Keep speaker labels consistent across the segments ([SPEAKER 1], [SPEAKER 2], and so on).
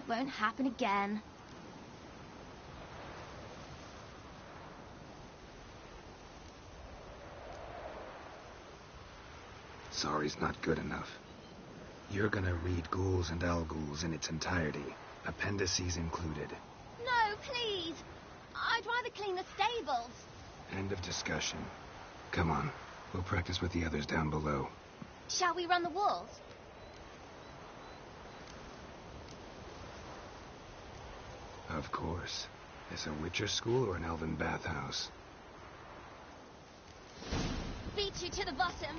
[SPEAKER 1] Won't happen again.
[SPEAKER 2] Sorry's not good enough. You're gonna read Ghouls and Al-Ghouls in its entirety, appendices included.
[SPEAKER 1] No, please! I'd rather clean the stables.
[SPEAKER 2] End of discussion. Come on, we'll practice with the others down below.
[SPEAKER 1] Shall we run the walls?
[SPEAKER 2] Of course. Is a Witcher school or an elven bathhouse?
[SPEAKER 1] Beat you to the bottom.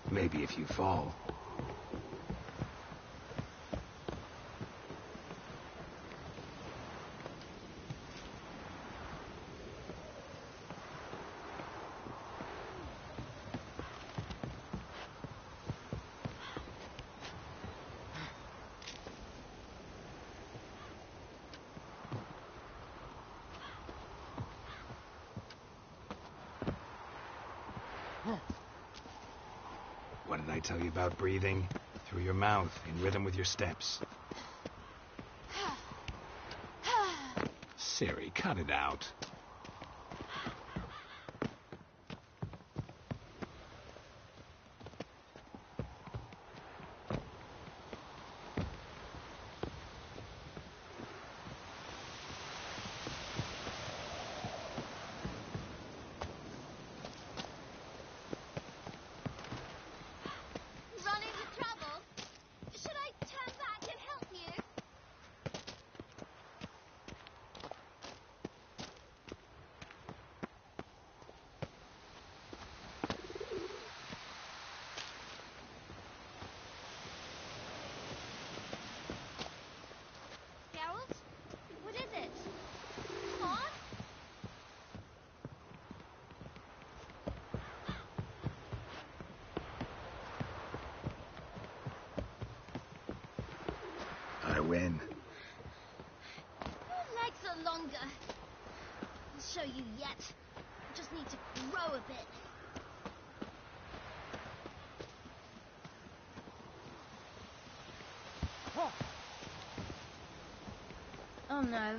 [SPEAKER 2] Maybe if you fall. What did I tell you about breathing? Through your mouth, in rhythm with your steps. Siri, cut it out.
[SPEAKER 1] Run into trouble? Should I turn back and help you? Geralt? What is it? Come on.
[SPEAKER 2] I win.
[SPEAKER 1] Your legs are longer. I'll show you yet. I just need to grow a bit. Oh no.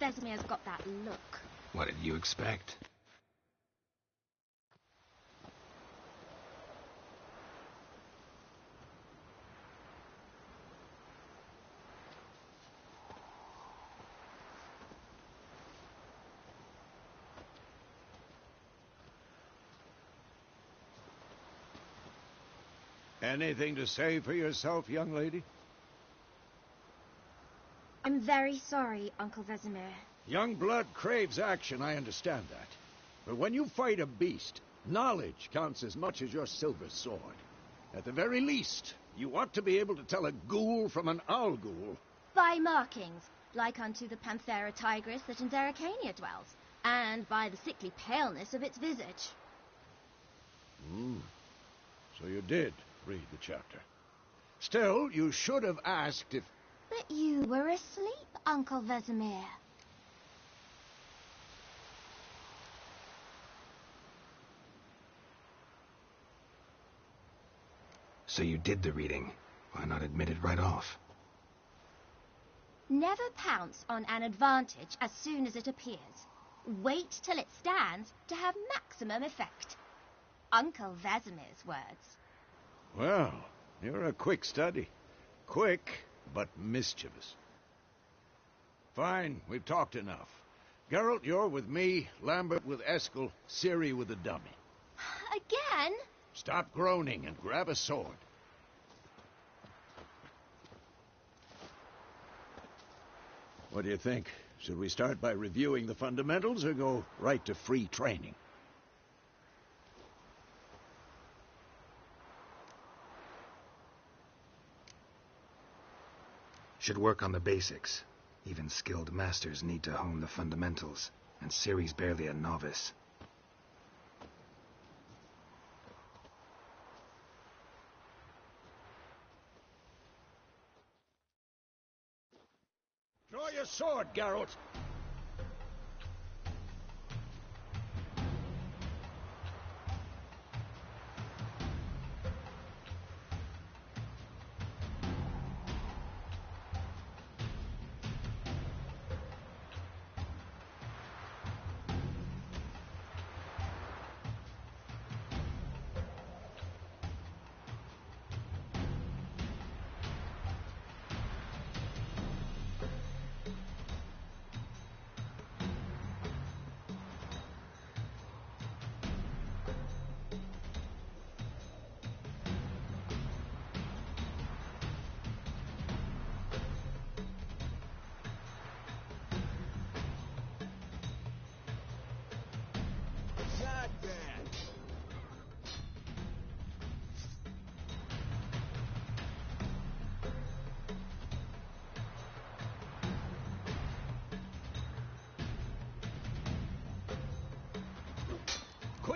[SPEAKER 1] Vesemir's got that look.
[SPEAKER 2] What did you expect?
[SPEAKER 3] Anything to say for yourself, young lady?
[SPEAKER 1] I'm very sorry, Uncle Vesemir.
[SPEAKER 3] Young blood craves action, I understand that. But when you fight a beast, knowledge counts as much as your silver sword. At the very least, you ought to be able to tell a ghoul from an owl-ghoul.
[SPEAKER 1] By markings, like unto the Panthera tigris that in Zerrikania dwells, and by the sickly paleness of its visage.
[SPEAKER 3] So you did read the chapter. Still, you should have asked if...
[SPEAKER 1] But you were asleep, Uncle Vesemir.
[SPEAKER 2] So you did the reading. Why not admit it right off?
[SPEAKER 1] Never pounce on an advantage as soon as it appears. Wait till it stands to have maximum effect. Uncle Vesemir's words.
[SPEAKER 3] Well, you're a quick study. Quick, but mischievous. Fine, we've talked enough. Geralt, you're with me, Lambert with Eskel, Ciri with the dummy.
[SPEAKER 1] Again?
[SPEAKER 3] Stop groaning and grab a sword. What do you think? Should we start by reviewing the fundamentals or go right to free training?
[SPEAKER 2] Should work on the basics. Even skilled masters need to hone the fundamentals, and Ciri's barely a novice.
[SPEAKER 3] Draw your sword, Geralt!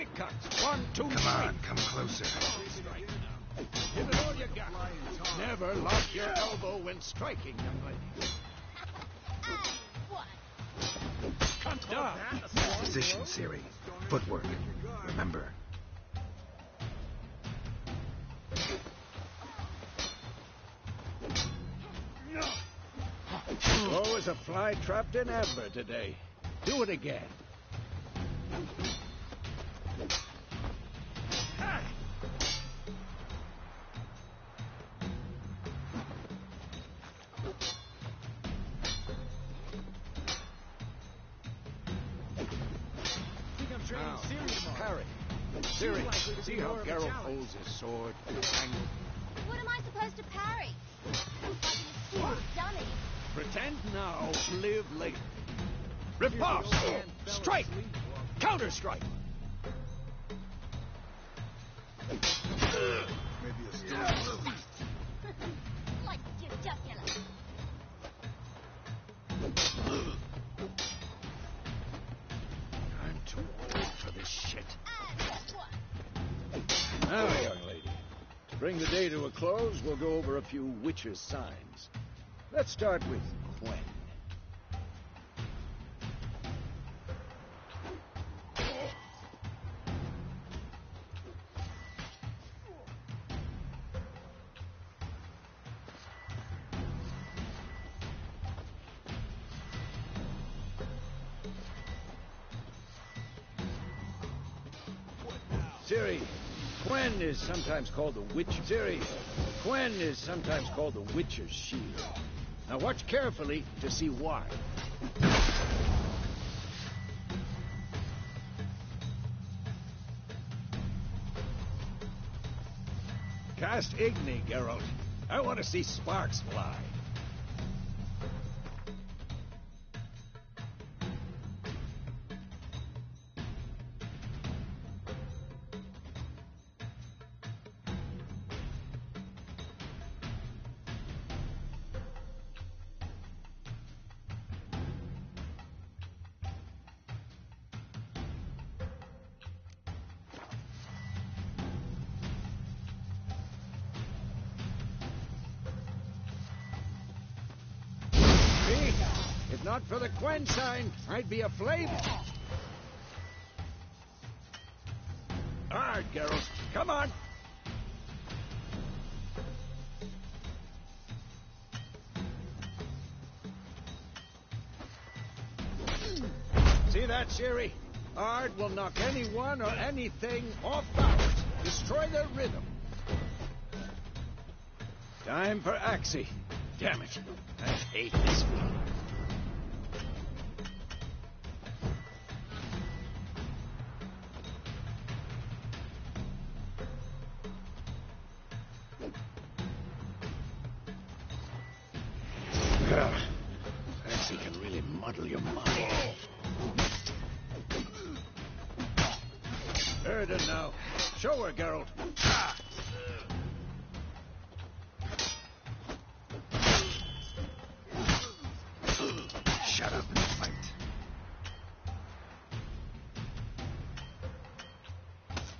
[SPEAKER 3] Quick cuts. 1, 2, 3.
[SPEAKER 2] Come on, come closer.
[SPEAKER 3] Give it all you got. Never lock your elbow when striking, young lady. Come down.
[SPEAKER 2] Position, Siri. Footwork. Remember.
[SPEAKER 3] Oh, is a fly trapped in amber today. Do it again. Now, parry. Siri, see how Geralt holds his sword angled?
[SPEAKER 1] What am I supposed to parry? Like a stupid dummy.
[SPEAKER 3] Pretend now, live later. Riposte! Strike! Counter-strike!
[SPEAKER 1] Like your jugular.
[SPEAKER 3] I'm too old for this shit.
[SPEAKER 1] And one.
[SPEAKER 3] Now, young lady, to bring the day to a close, we'll go over a few witches' signs. Let's start with Quen. Ciri, Quen is sometimes called the witch. Ciri, Quen is sometimes called the witcher's shield. Now watch carefully to see why. Cast Igni, Geralt. I want to see sparks fly. If not for the Quen sign, I'd be aflame. Hard, Geralt. Come on. See that, Ciri? Ard will knock anyone or anything off balance. Destroy their rhythm. Time for Axie. Damn it. I hate this one. Axie can really muddle your mind. Erden now. Show her, Geralt.
[SPEAKER 2] Shut up and fight.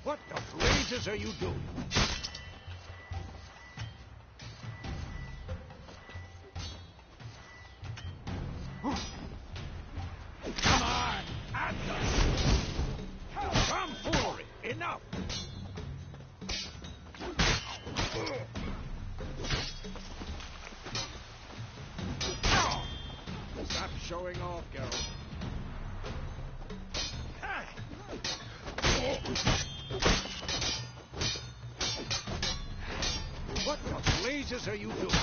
[SPEAKER 3] What the blazes are you doing? Come on! Atlas! Tomfoolery! Enough! Stop showing off, Geralt. What the blazes are you doing?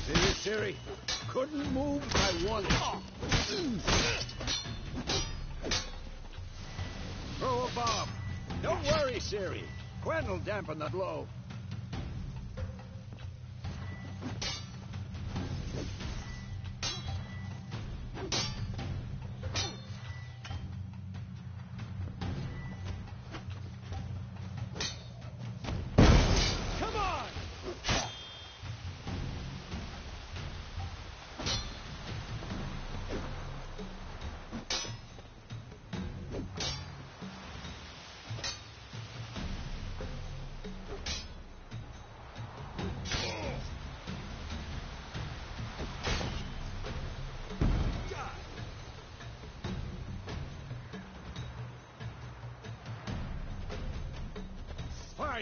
[SPEAKER 3] See, Ciri? Couldn't move by one inch. Throw a bomb. Don't worry, Ciri. Quen will dampen the blow.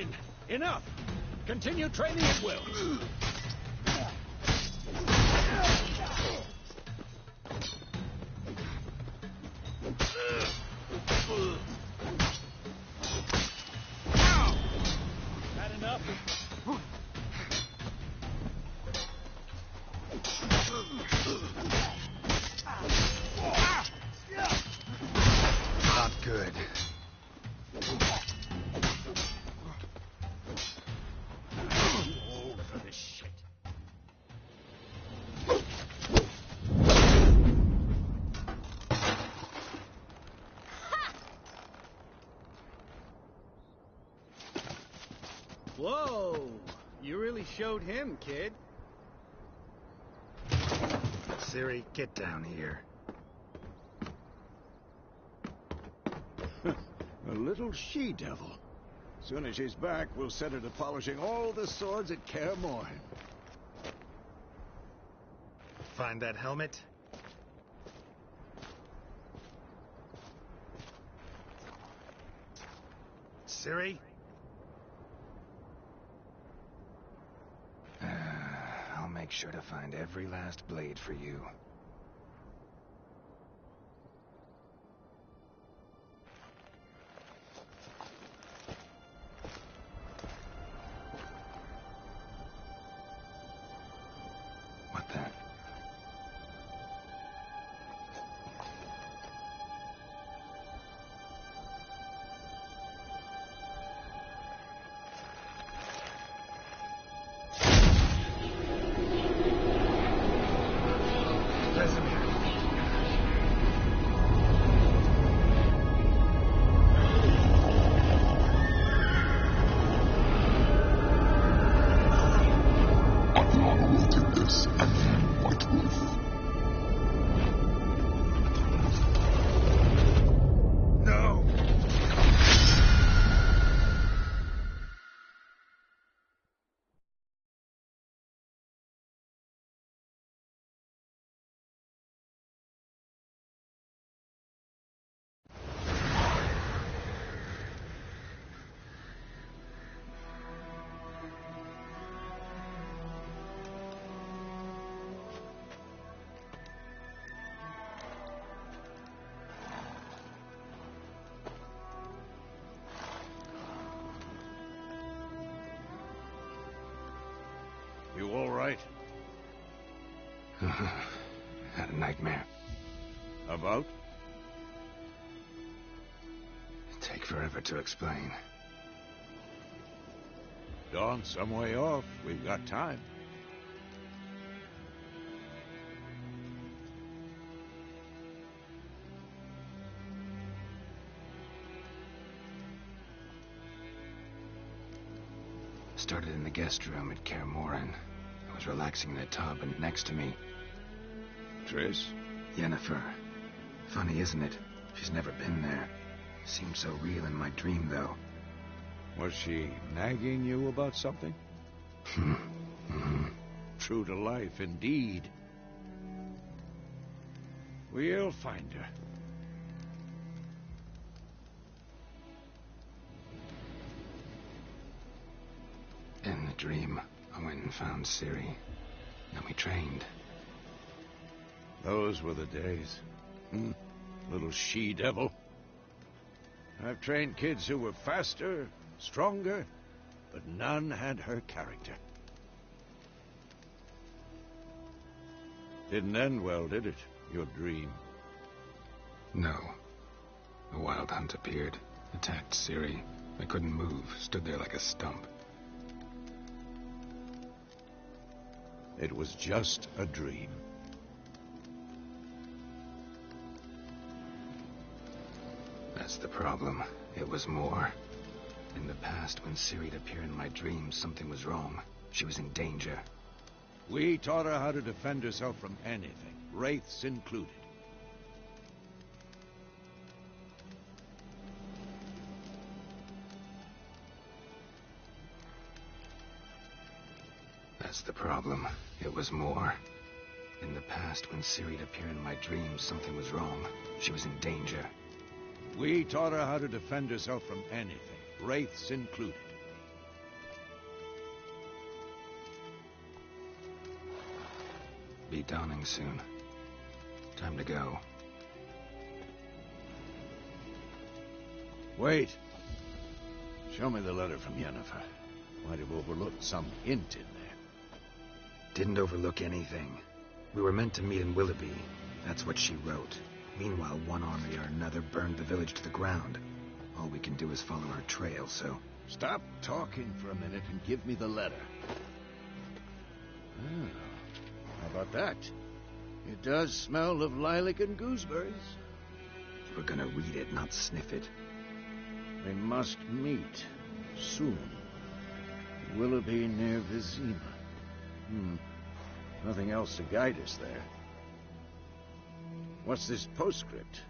[SPEAKER 3] Fine. Enough. Continue training at will. Had enough?
[SPEAKER 2] Not good.
[SPEAKER 3] Old for this shit.
[SPEAKER 4] Whoa! You really showed him, kid.
[SPEAKER 2] Siri, get down here.
[SPEAKER 3] A little she-devil. Soon as she's back, we'll set her to polishing all the swords at Kaer Morhen.
[SPEAKER 2] Find that helmet? Siri? I'll make sure to find every last blade for you. What the? No!
[SPEAKER 3] You all right?
[SPEAKER 2] Had a nightmare.
[SPEAKER 3] About?
[SPEAKER 2] It'd take forever to explain.
[SPEAKER 3] Dawn's some way off. We've got time.
[SPEAKER 2] Started in the guest room at Kaer Morhen. I was relaxing in a tub, and next to me,
[SPEAKER 3] Triss?
[SPEAKER 2] Yennefer. Funny, isn't it? She's never been there. Seemed so real in my dream, though.
[SPEAKER 3] Was she nagging you about something? True to life, indeed. We'll find her.
[SPEAKER 2] In the dream, I went and found Ciri. Then we trained.
[SPEAKER 3] Those were the days. Little she-devil. I've trained kids who were faster, stronger, but none had her character. Didn't end well, did it? Your dream?
[SPEAKER 2] No. The Wild Hunt appeared, attacked Ciri. I couldn't move, stood there like a stump.
[SPEAKER 3] It was just a dream.
[SPEAKER 2] That's the problem. It was more. In the past, when Ciri'd appear in my dreams, something was wrong. She was in danger.
[SPEAKER 3] We taught her how to defend herself from anything, wraiths included.
[SPEAKER 2] That's the problem. It was more. In the past, when Ciri'd appear in my dreams, something was wrong. She was in danger.
[SPEAKER 3] We taught her how to defend herself from anything, wraiths included.
[SPEAKER 2] be dawning soon. Time to go.
[SPEAKER 3] Wait. Show me the letter from Yennefer. Might have overlooked some hint in there.
[SPEAKER 2] Didn't overlook anything. We were meant to meet in Willoughby. That's what she wrote. Meanwhile, one army or another burned the village to the ground. All we can do is follow her trail, so...
[SPEAKER 3] Stop talking for a minute and give me the letter. Oh, how about that? It does smell of lilac and gooseberries.
[SPEAKER 2] We're gonna read it, not sniff it.
[SPEAKER 3] We must meet soon. Willoughby near Vizima. Nothing else to guide us there. What's this postscript?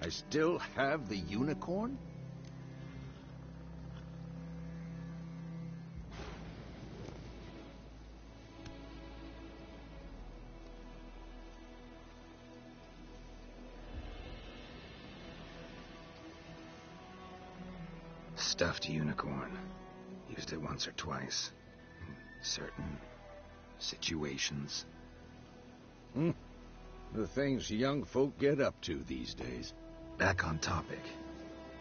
[SPEAKER 3] I still have the unicorn?
[SPEAKER 2] Stuffed unicorn. Used it once or twice. In certain situations.
[SPEAKER 3] The things young folk get up to these days.
[SPEAKER 2] Back on topic.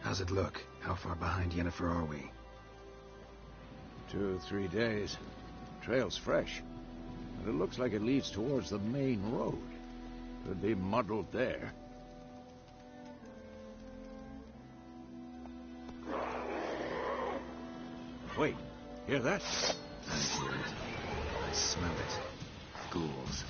[SPEAKER 2] How's it look? How far behind Yennefer are we?
[SPEAKER 3] 2 or 3 days. Trail's fresh. But it looks like it leads towards the main road. Could be muddled there. Wait, hear that?
[SPEAKER 2] I hear it. I smell it. Ghouls.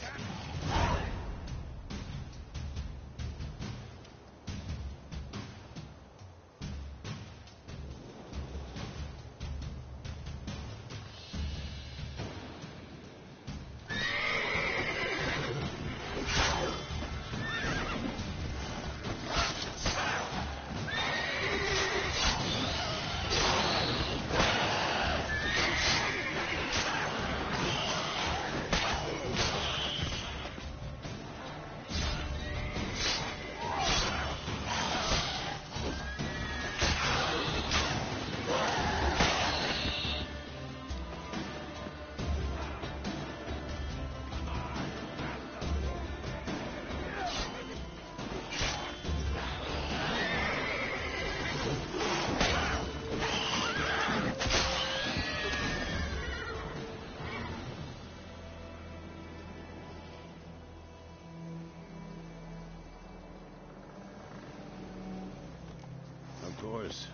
[SPEAKER 3] Of course,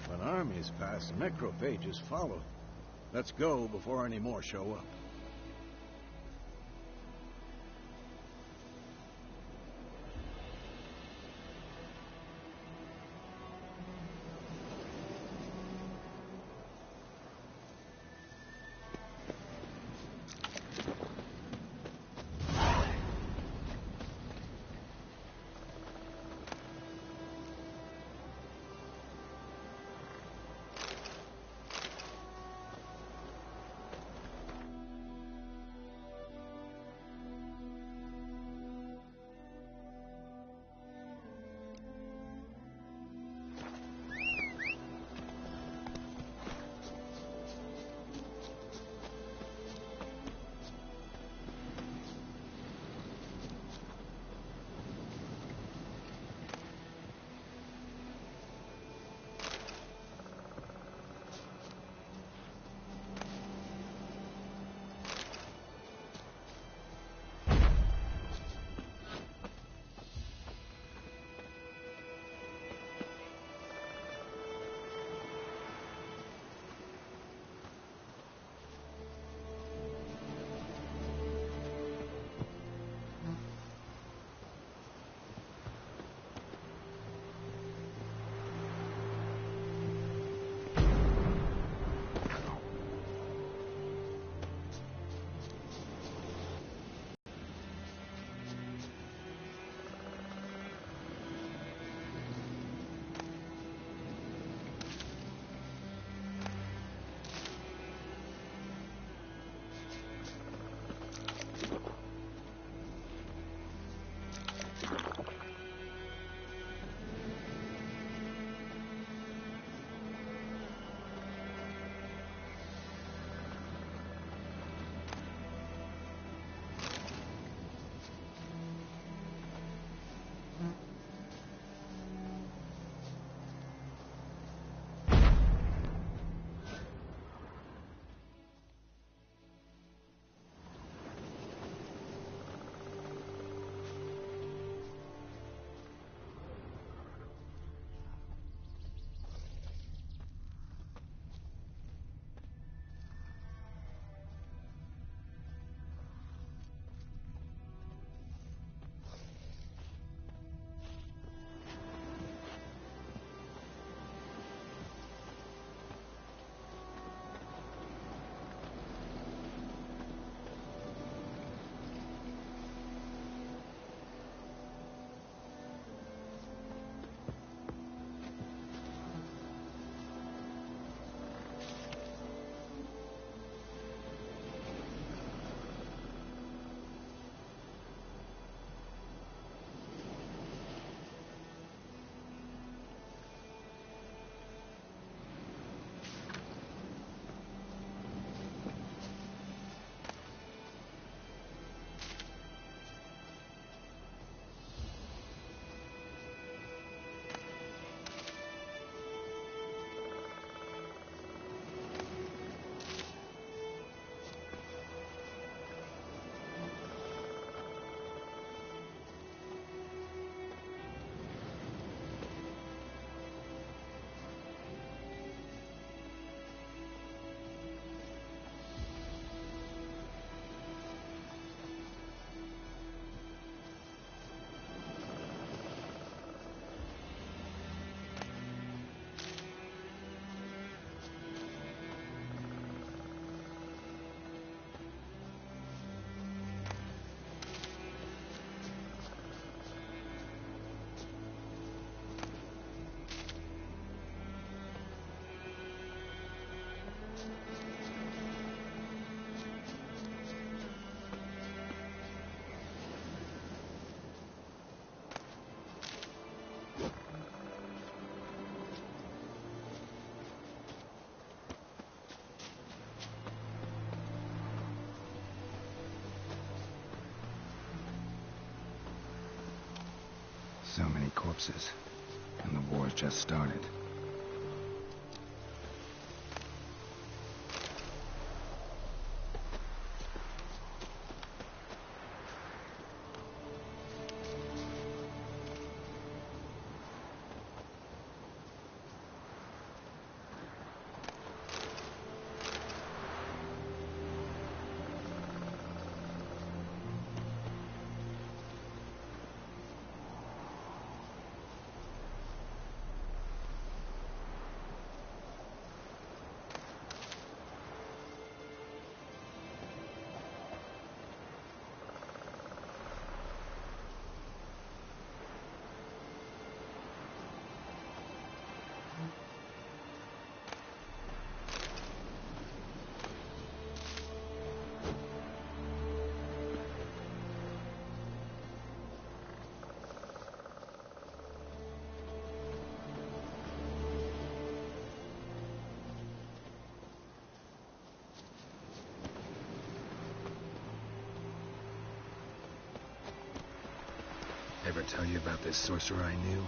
[SPEAKER 3] when armies pass, necrophages follow. Let's go before any more show up.
[SPEAKER 2] many corpses. And the war's just started. Ever tell you about this sorcerer I knew?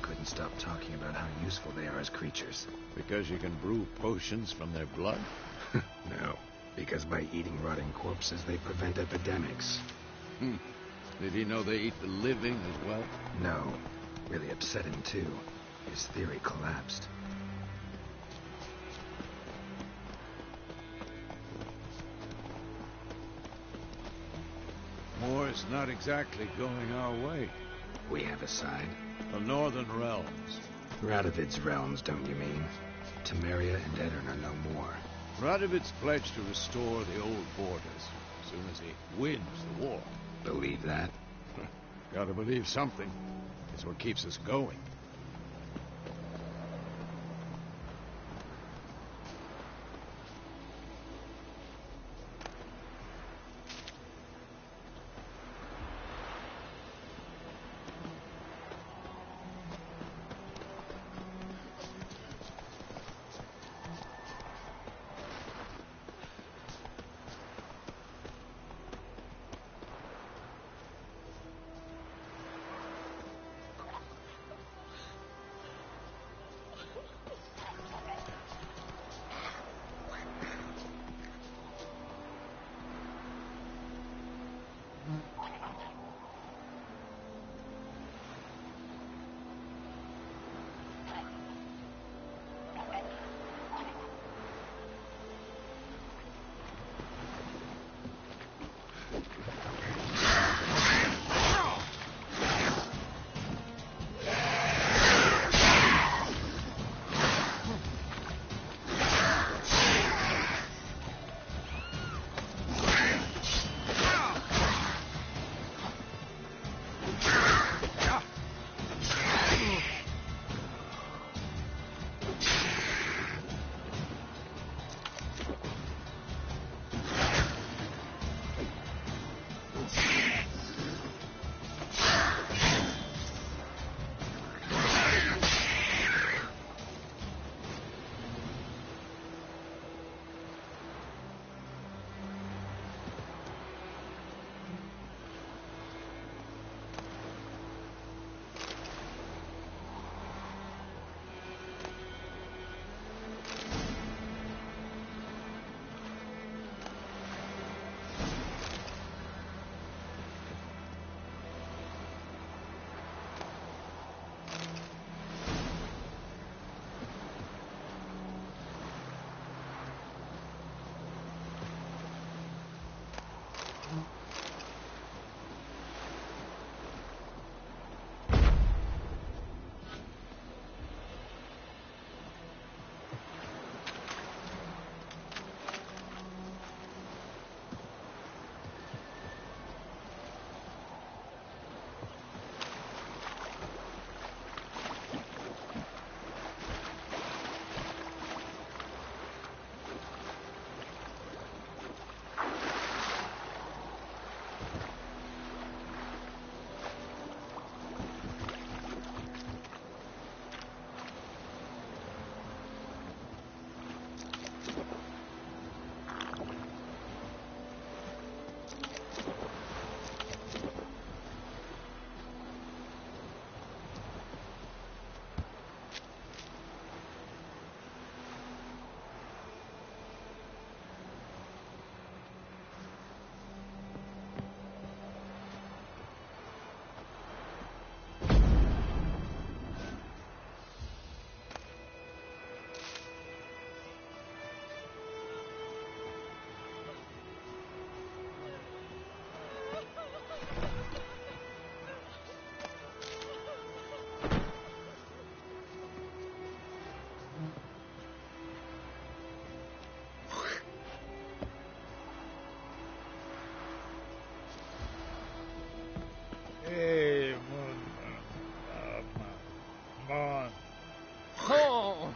[SPEAKER 2] Couldn't stop talking about how useful they are as creatures.
[SPEAKER 3] Because you can brew potions from their blood?
[SPEAKER 2] No, because by eating rotting corpses, they prevent epidemics.
[SPEAKER 3] Did he know they eat the living as well?
[SPEAKER 2] No. Really upset him, too. His theory collapsed.
[SPEAKER 3] War's not exactly going our way.
[SPEAKER 2] We have a side.
[SPEAKER 3] The Northern Realms.
[SPEAKER 2] Radovid's realms, don't you mean? Temeria and Edirn are no more.
[SPEAKER 3] Radovid's pledged to restore the old borders as soon as he wins the war.
[SPEAKER 2] Believe that?
[SPEAKER 3] Gotta believe something. It's what keeps us going.
[SPEAKER 4] on. Oh!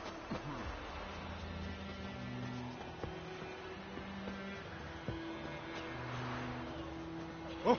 [SPEAKER 4] Oh!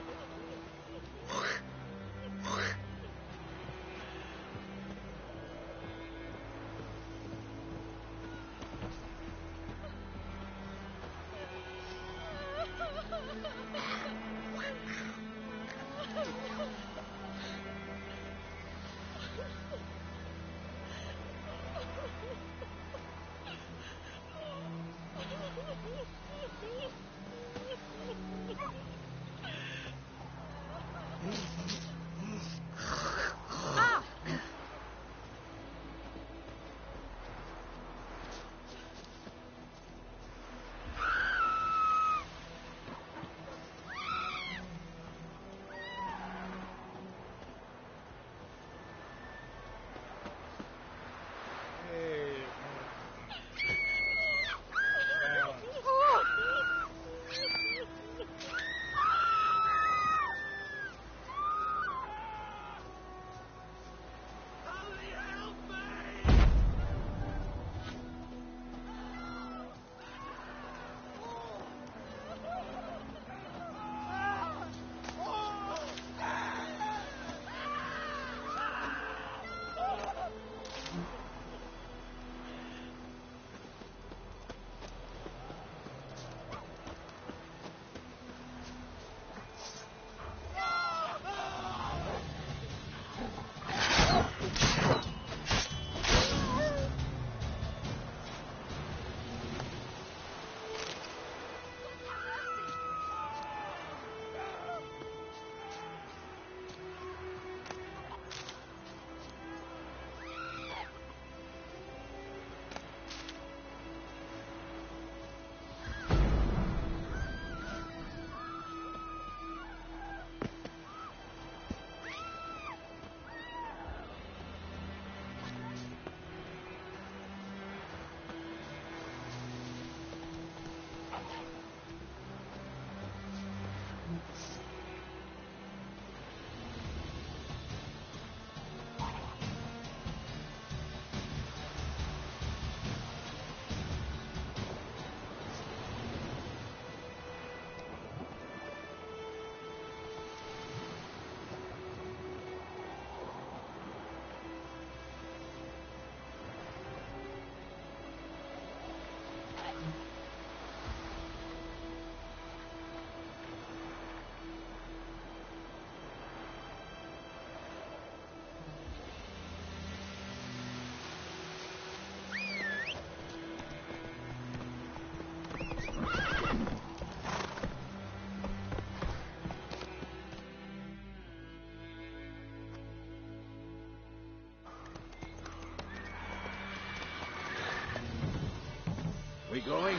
[SPEAKER 3] We going?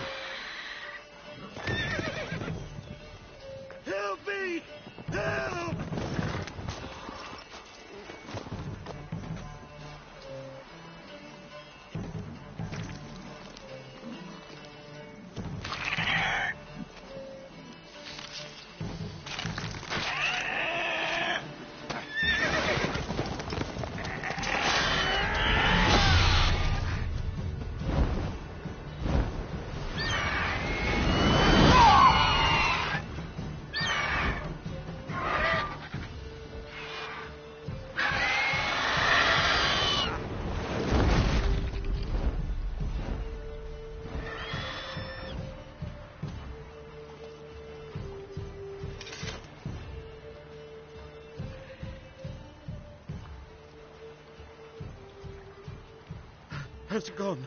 [SPEAKER 3] Help me! Help!
[SPEAKER 4] Has it gone?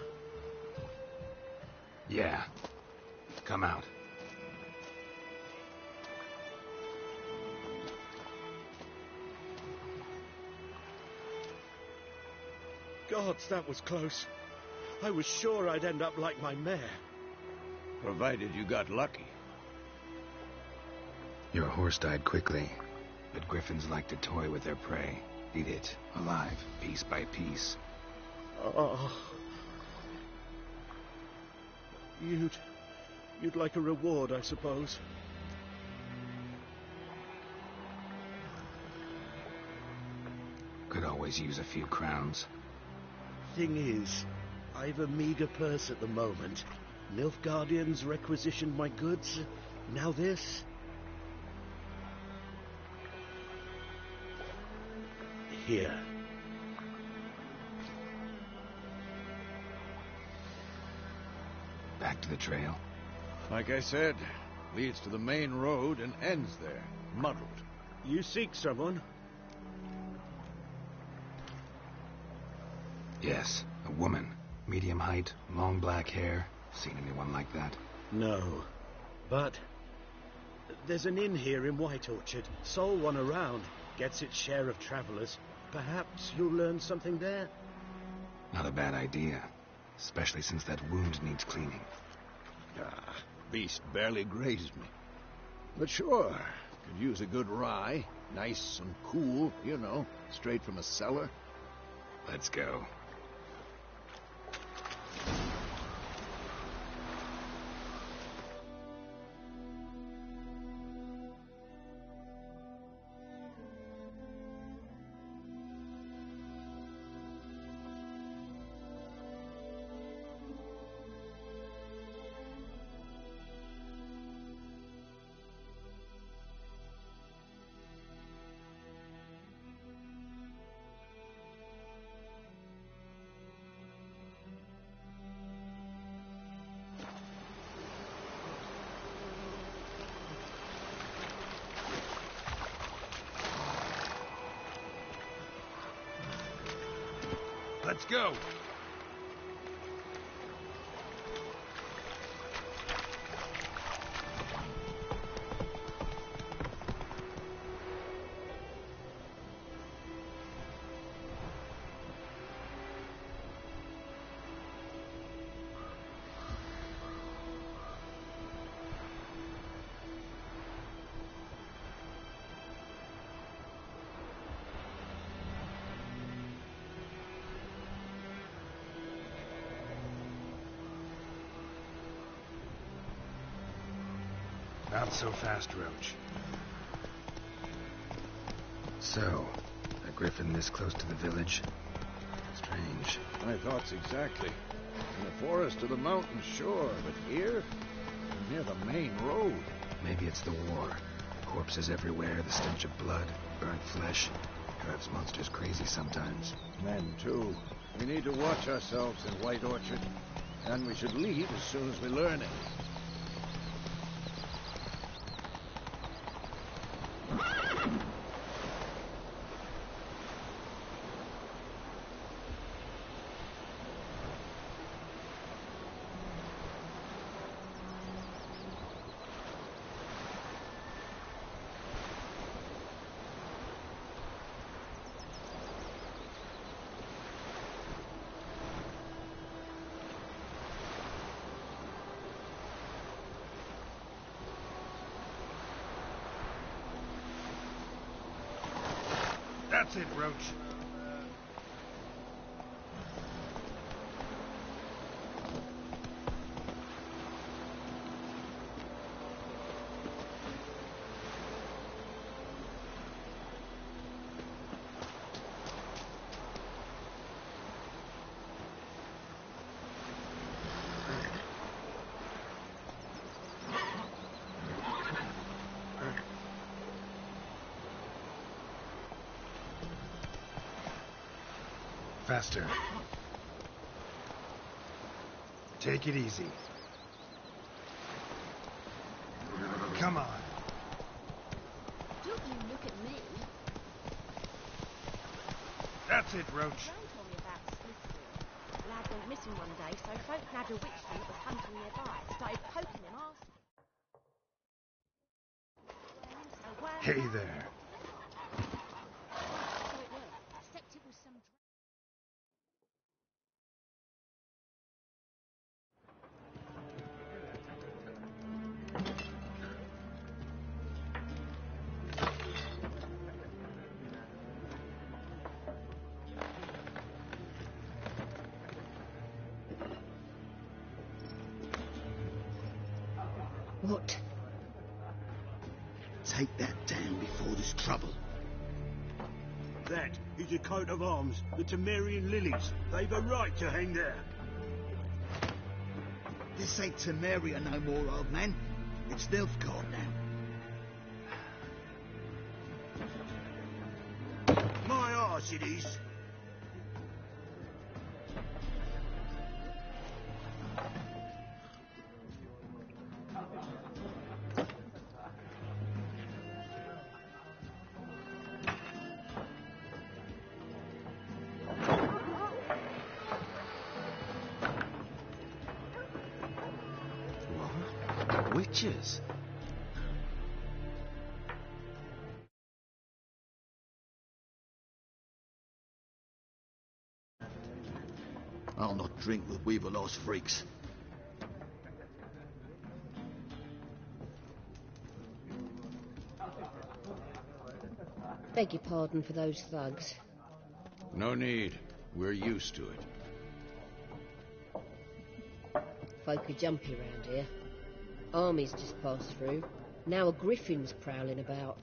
[SPEAKER 2] Yeah. Come out.
[SPEAKER 4] Gods, that was close. I was sure I'd end up like my mare.
[SPEAKER 3] Provided you got lucky.
[SPEAKER 2] Your horse died quickly, but griffins like to toy with their prey. Eat it, alive, piece by piece.
[SPEAKER 4] Oh. You'd like a reward, I suppose.
[SPEAKER 2] Could always use a few crowns.
[SPEAKER 4] Thing is, I've a meager purse at the moment. Nilfgaardians requisitioned my goods. Now this. Here.
[SPEAKER 2] Back to the trail.
[SPEAKER 3] Like I said, leads to the main road and ends there, muddled.
[SPEAKER 4] You seek someone?
[SPEAKER 2] Yes, a woman. Medium height, long black hair. Seen anyone like that?
[SPEAKER 4] No. But there's an inn here in White Orchard. Sole one around. Gets its share of travelers. Perhaps you'll learn something there?
[SPEAKER 2] Not a bad idea. Especially since that wound needs cleaning.
[SPEAKER 3] Ah, beast barely grazed me. But sure, could use a good rye. Nice and cool, you know, straight from a cellar.
[SPEAKER 2] Let's go.
[SPEAKER 3] Let's go.
[SPEAKER 2] Not so fast, Roach. So, a griffin this close to the village? Strange.
[SPEAKER 3] My thoughts exactly. In the forest or the mountains, sure, but here? Near the main road.
[SPEAKER 2] Maybe it's the war. Corpses everywhere, the stench of blood, burnt flesh. Drives monsters crazy sometimes.
[SPEAKER 3] Men, too. We need to watch ourselves in White Orchard. And we should leave as soon as we learn it.
[SPEAKER 2] That's it, Roach. Faster. Take it easy. Come on.
[SPEAKER 5] Don't you look at me.
[SPEAKER 2] That's it, Roach.
[SPEAKER 5] Gran told me about Smithfield. Lad went missing one day, so folk nabbed a witchman that was hunting nearby. Started poking him, asking.
[SPEAKER 2] Hey there.
[SPEAKER 5] Except it was some...
[SPEAKER 6] What? Take that down before there's trouble.
[SPEAKER 4] That is a coat of arms, the Temerian lilies. They've a right to hang there.
[SPEAKER 6] This ain't Temeria no more, old man. It's Nilfgaard now.
[SPEAKER 4] My arse it is.
[SPEAKER 2] Witches.
[SPEAKER 6] I'll not drink with Weaverlost freaks.
[SPEAKER 7] Beg your pardon for those thugs.
[SPEAKER 3] No need. We're used to it.
[SPEAKER 7] Folk are jumpy round here. Armies just passed through. Now a griffin's prowling about.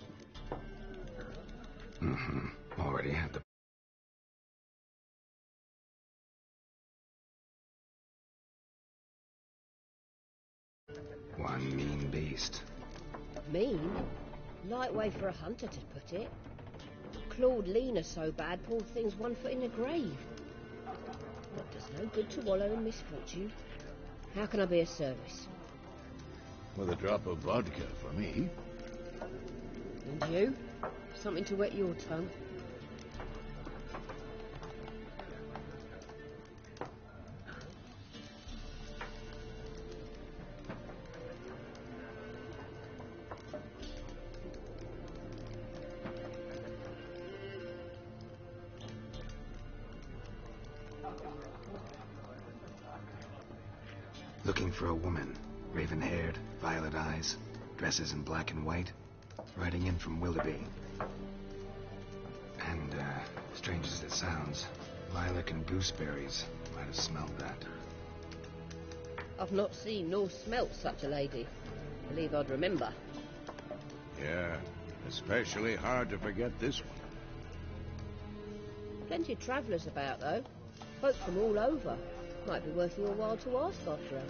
[SPEAKER 2] Already had the... One mean beast.
[SPEAKER 7] Mean? Light way for a hunter to put it. Clawed Lena so bad, poor thing's 1 foot in the grave. But does no good to wallow in misfortune. How can I be of service?
[SPEAKER 3] With a drop of vodka for me.
[SPEAKER 7] And you? Something to wet your tongue?
[SPEAKER 2] Looking for a woman. Raven-haired, violet eyes, dresses in black and white. Riding in from Willoughby. And, strange as it sounds, lilac and gooseberries. Might have smelled that.
[SPEAKER 7] I've not seen nor smelt such a lady. Believe I'd remember.
[SPEAKER 3] Yeah, especially hard to forget this one.
[SPEAKER 7] Plenty of travellers about, though. Folk from all over. Might be worth your while to ask after her.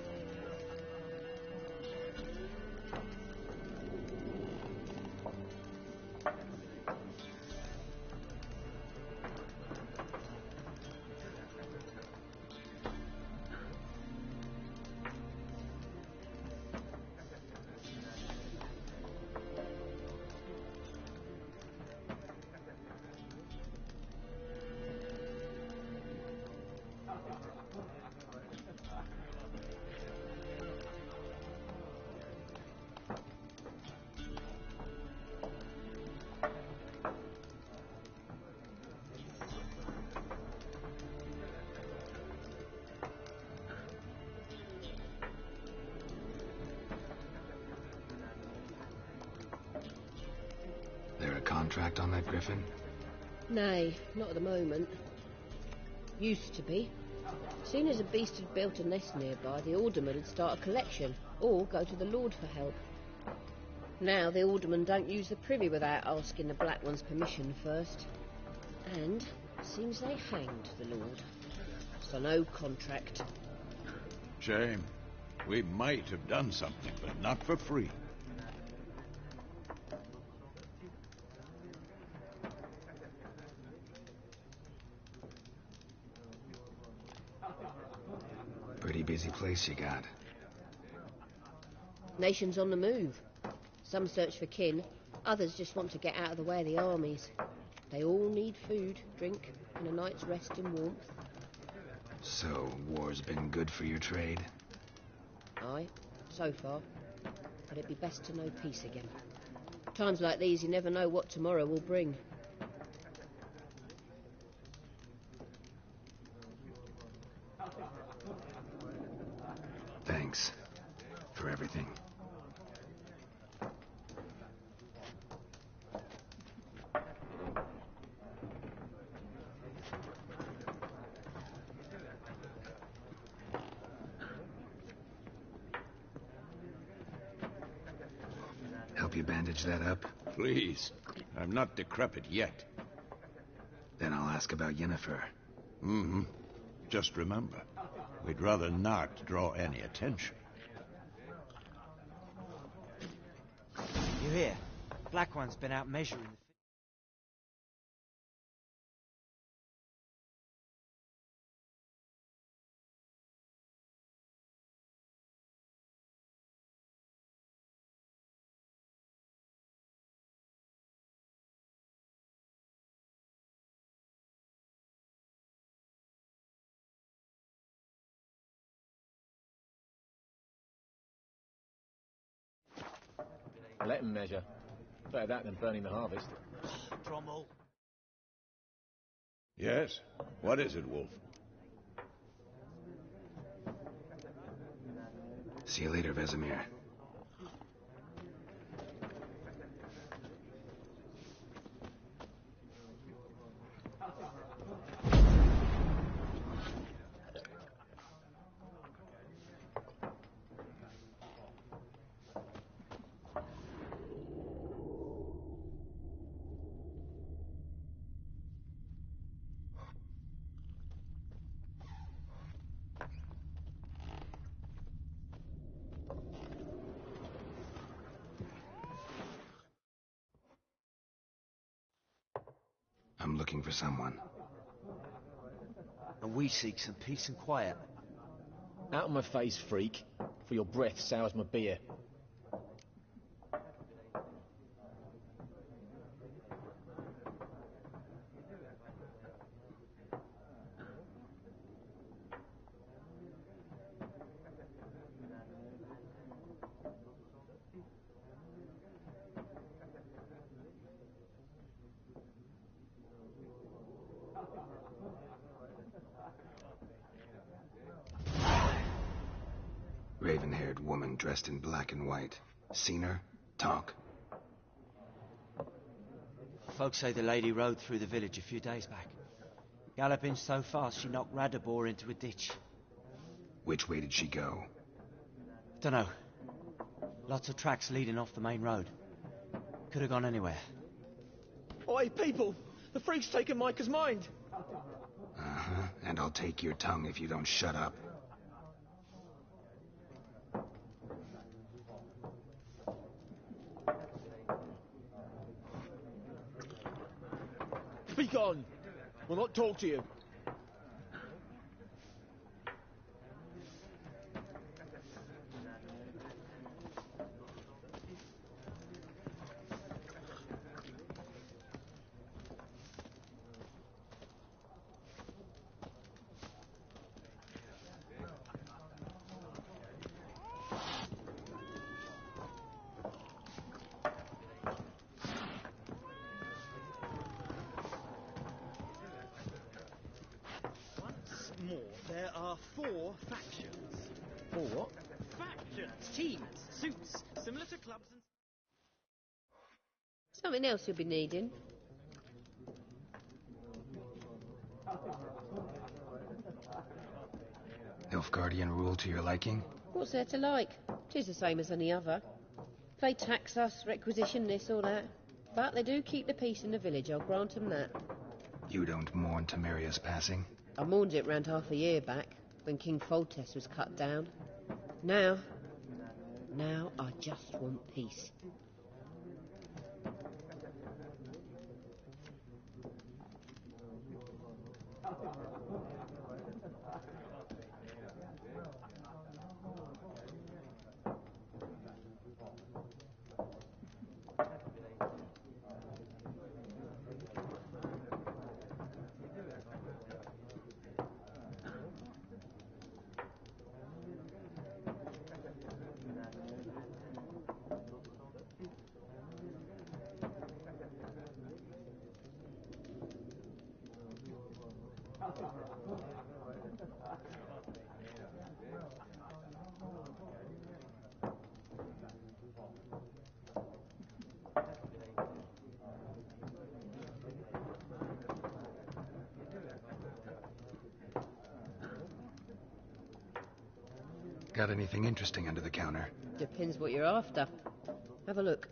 [SPEAKER 2] There a contract on that griffin?
[SPEAKER 7] Nay, not at the moment. Used to be. Soon as a beast had built a nest nearby, the alderman would start a collection, or go to the Lord for help. Now the alderman don't use the privy without asking the Black One's permission first. And seems they hanged the Lord. So no contract.
[SPEAKER 3] Shame. We might have done something, but not for free.
[SPEAKER 2] Pretty busy place you got.
[SPEAKER 7] Nations on the move. Some search for kin, others just want to get out of the way of the armies. They all need food, drink, and a night's rest and warmth.
[SPEAKER 2] So, war's been good for your trade?
[SPEAKER 7] Aye, so far. But it'd be best to know peace again. Times like these, you never know what tomorrow will bring.
[SPEAKER 2] Thanks for everything. Help you bandage that up?
[SPEAKER 3] Please. I'm not decrepit yet.
[SPEAKER 2] ask about Yennefer.
[SPEAKER 3] Mm-hmm. Just remember, we'd rather not draw any attention.
[SPEAKER 8] You hear? Black One's been out measuring the...
[SPEAKER 9] Let him measure. Better that than burning the harvest.
[SPEAKER 8] Drommel.
[SPEAKER 3] Yes? What is it, Wolf?
[SPEAKER 2] See you later, Vesemir. I'm looking for someone.
[SPEAKER 8] And we seek some peace and quiet.
[SPEAKER 9] Out of my face, freak, for your breath sours my beer.
[SPEAKER 2] Raven-haired woman dressed in black and white. Seen her? Talk.
[SPEAKER 8] Folks say the lady rode through the village a few days back. Galloping so fast she knocked Radabor into a ditch.
[SPEAKER 2] Which way did she go?
[SPEAKER 8] Dunno. Lots of tracks leading off the main road. Could have gone anywhere.
[SPEAKER 9] Oi, people! The freak's taken Micah's mind!
[SPEAKER 2] Uh-huh. And I'll take your tongue if you don't shut up.
[SPEAKER 9] Be gone! We'll not talk to you.
[SPEAKER 4] More, there are 4 factions.
[SPEAKER 9] For what?
[SPEAKER 4] Factions, teams, suits, similar to clubs and...
[SPEAKER 7] Something else you'll be needing.
[SPEAKER 2] Nilfgaardian rule to your liking?
[SPEAKER 7] What's there to like? 'Tis the same as any other. They tax us, requisition this or that. But they do keep the peace in the village, I'll grant 'em that.
[SPEAKER 2] You don't mourn Temeria's passing?
[SPEAKER 7] I mourned it round half a year back, when King Foltest was cut down. Now I just want peace.
[SPEAKER 2] Got anything interesting under the counter?
[SPEAKER 7] Depends what you're after. Have a look.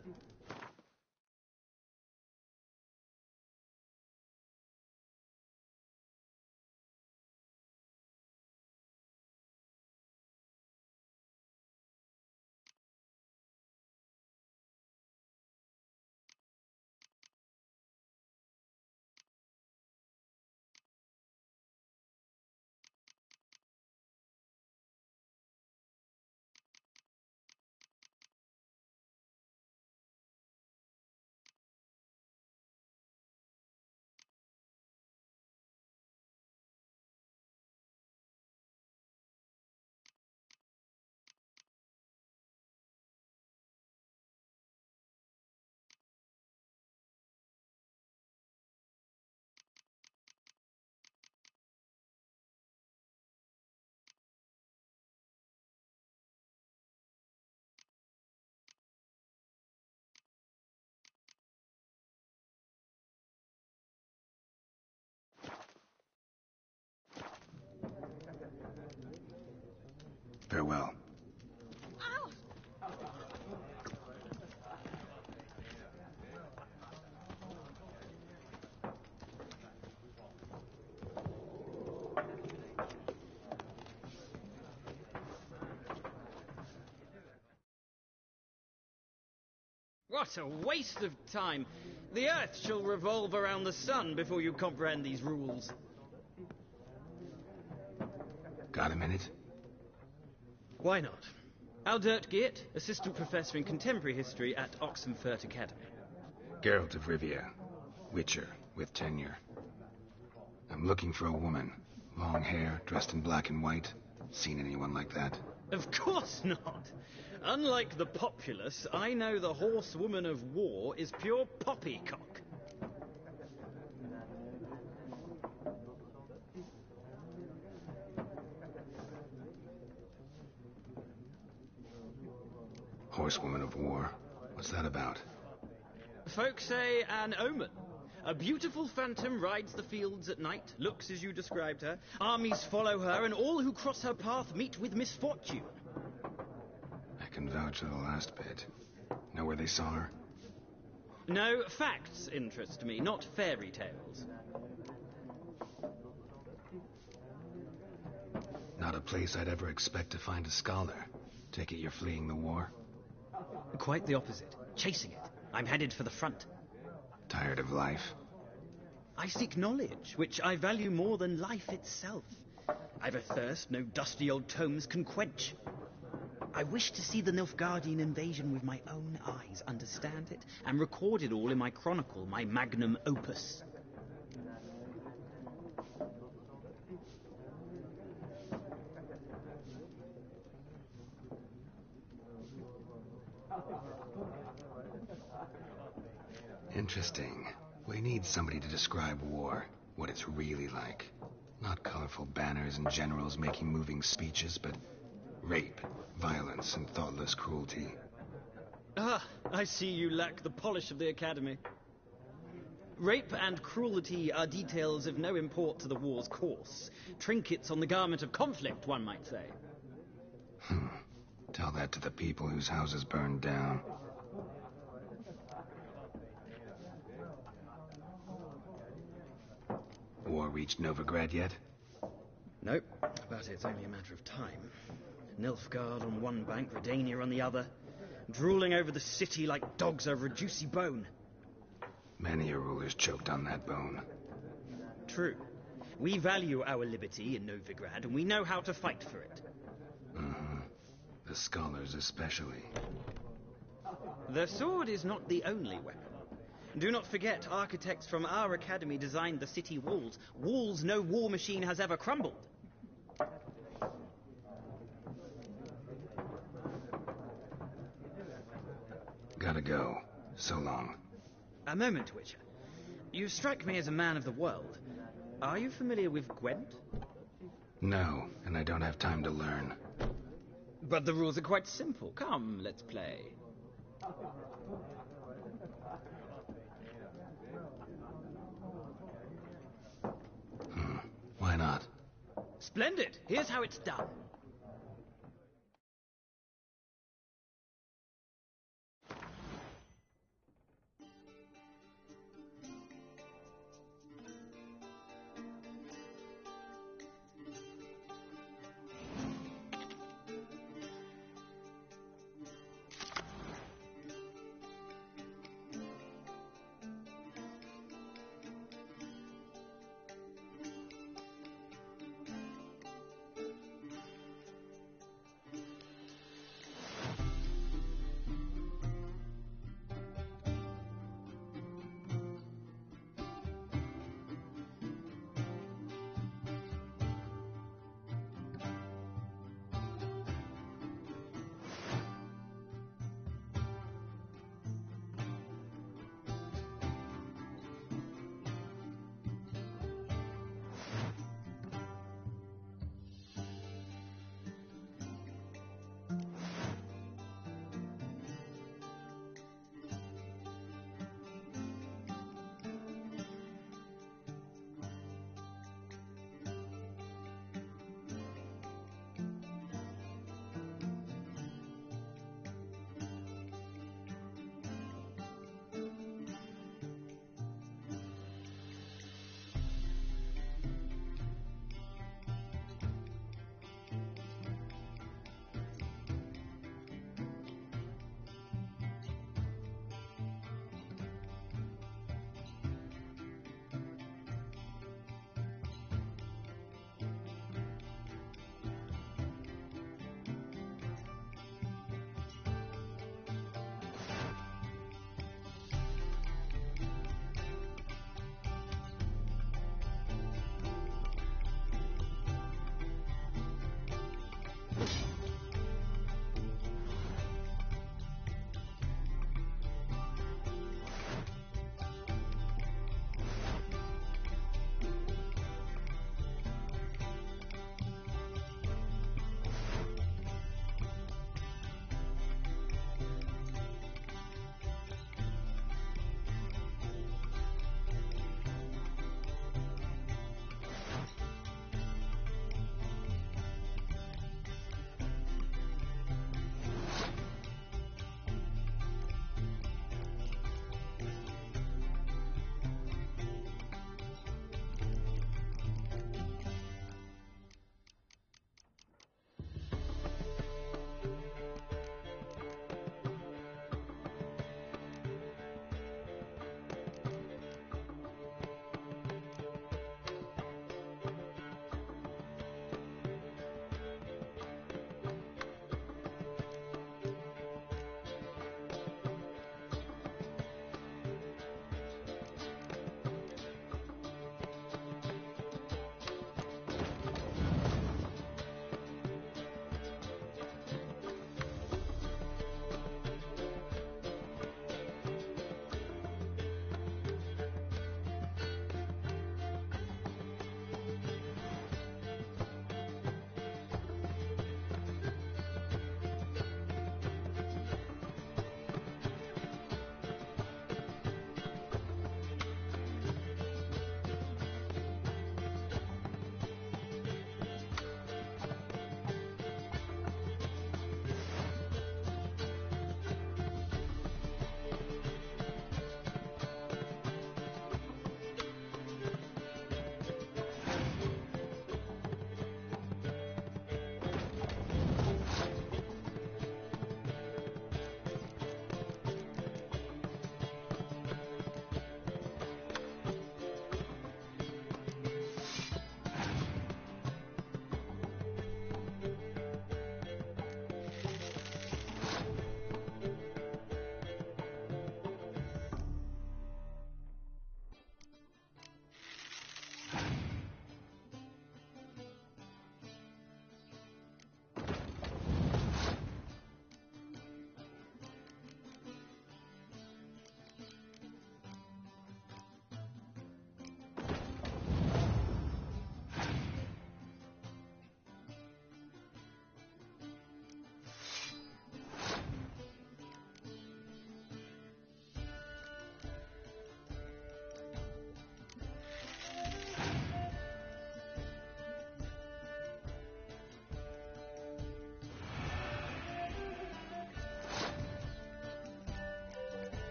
[SPEAKER 2] Farewell.
[SPEAKER 5] Ow!
[SPEAKER 10] What a waste of time. The Earth shall revolve around the sun before you comprehend these rules.
[SPEAKER 2] Got a minute?
[SPEAKER 10] Why not? Aldert Geert, Assistant Professor in Contemporary History at Oxenfurt Academy.
[SPEAKER 2] Geralt of Rivia. Witcher, with tenure. I'm looking for a woman. Long hair, dressed in black and white. Seen anyone like that?
[SPEAKER 10] Of course not. Unlike the populace, I know the horsewoman of war is pure poppycock.
[SPEAKER 2] Horsewoman of war. What's that about?
[SPEAKER 10] Folk say an omen. A beautiful phantom rides the fields at night, looks as you described her. Armies follow her, and all who cross her path meet with misfortune.
[SPEAKER 2] I can vouch for the last bit. Know where they saw her?
[SPEAKER 10] No, facts interest me, not fairy tales.
[SPEAKER 2] Not a place I'd ever expect to find a scholar. Take it you're fleeing the war?
[SPEAKER 10] Quite the opposite. Chasing it. I'm headed for the front.
[SPEAKER 2] Tired of life?
[SPEAKER 10] I seek knowledge, which I value more than life itself. I've a thirst no dusty old tomes can quench. I wish to see the Nilfgaardian invasion with my own eyes, understand it, and record it all in my chronicle, my magnum opus.
[SPEAKER 2] Interesting. We need somebody to describe war, what it's really like. Not colorful banners and generals making moving speeches, but rape, violence, and thoughtless cruelty.
[SPEAKER 10] Ah, I see you lack the polish of the Academy. Rape and cruelty are details of no import to the war's course. Trinkets on the garment of conflict, one might say.
[SPEAKER 2] Tell that to the people whose houses burned down. War reached Novigrad yet?
[SPEAKER 10] Nope, but it's only a matter of time. Nilfgaard on one bank, Redania on the other, drooling over the city like dogs over a juicy bone.
[SPEAKER 2] Many a ruler's choked on that bone.
[SPEAKER 10] True. We value our liberty in Novigrad, and we know how to fight for it.
[SPEAKER 2] Mm-hmm. The scholars especially.
[SPEAKER 10] The sword is not the only weapon. Do not forget, architects from our academy designed the city walls. Walls no war machine has ever crumbled.
[SPEAKER 2] Gotta go. So long.
[SPEAKER 10] A moment, Witcher. You strike me as a man of the world. Are you familiar with Gwent?
[SPEAKER 2] No, and I don't have time to learn.
[SPEAKER 10] But the rules are quite simple. Come, let's play.
[SPEAKER 2] Why not?
[SPEAKER 10] Splendid. Here's how it's done.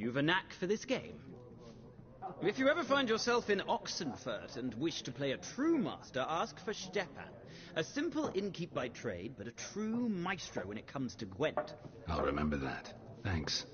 [SPEAKER 10] You've a knack for this game. If you ever find yourself in Oxenfurt and wish to play a true master, ask for Stepan. A simple innkeep by trade, but a true maestro when it comes to Gwent.
[SPEAKER 2] I'll remember that. Thanks.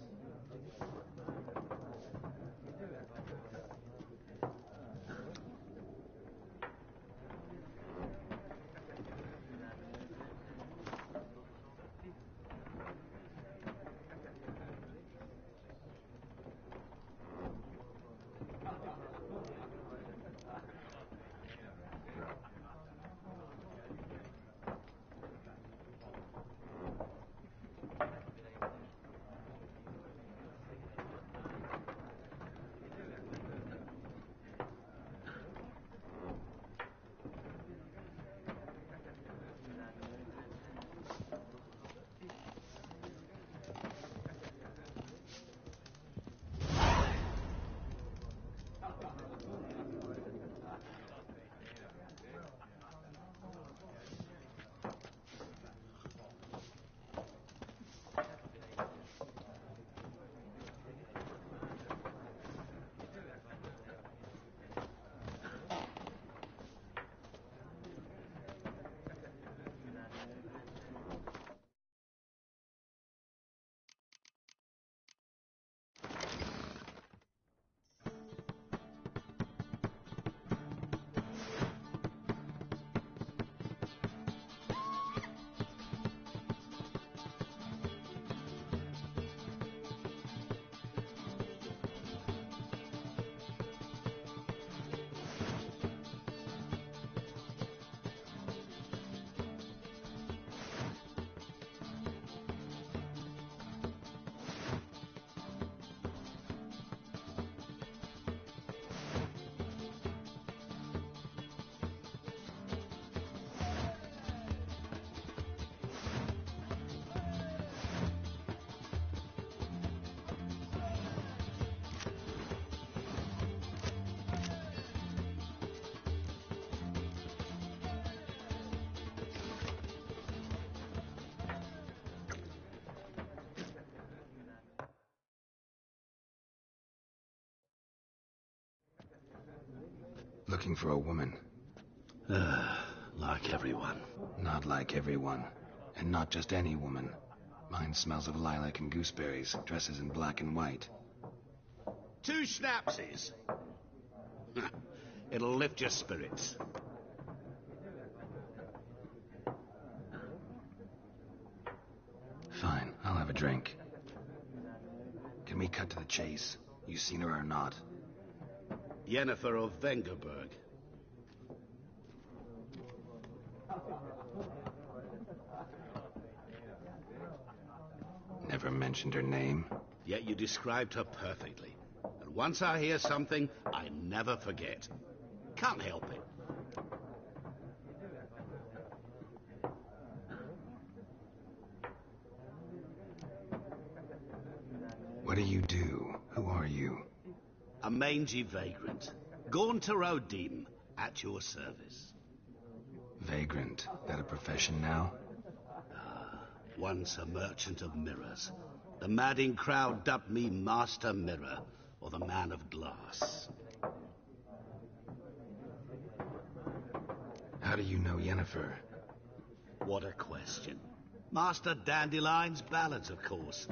[SPEAKER 2] Looking for a woman.
[SPEAKER 3] Like everyone.
[SPEAKER 2] Not like everyone. And not just any woman. Mine smells of lilac and gooseberries, dresses in black and white.
[SPEAKER 3] 2 schnapsies. It'll lift your spirits.
[SPEAKER 2] Fine, I'll have a drink. Can we cut to the chase? You seen her or not?
[SPEAKER 3] Yennefer of Vengerberg.
[SPEAKER 2] Never mentioned her name.
[SPEAKER 3] Yet you described her perfectly. And once I hear something, I never forget. Can't help it.
[SPEAKER 2] What do you do? Who are you?
[SPEAKER 3] A mangy vagrant. Gone to Rodim, at your service.
[SPEAKER 2] Vagrant. That a profession now?
[SPEAKER 3] Once a merchant of mirrors. The madding crowd dubbed me Master Mirror, or the Man of Glass.
[SPEAKER 2] How do you know Yennefer?
[SPEAKER 3] What a question. Master Dandelion's ballads, of course.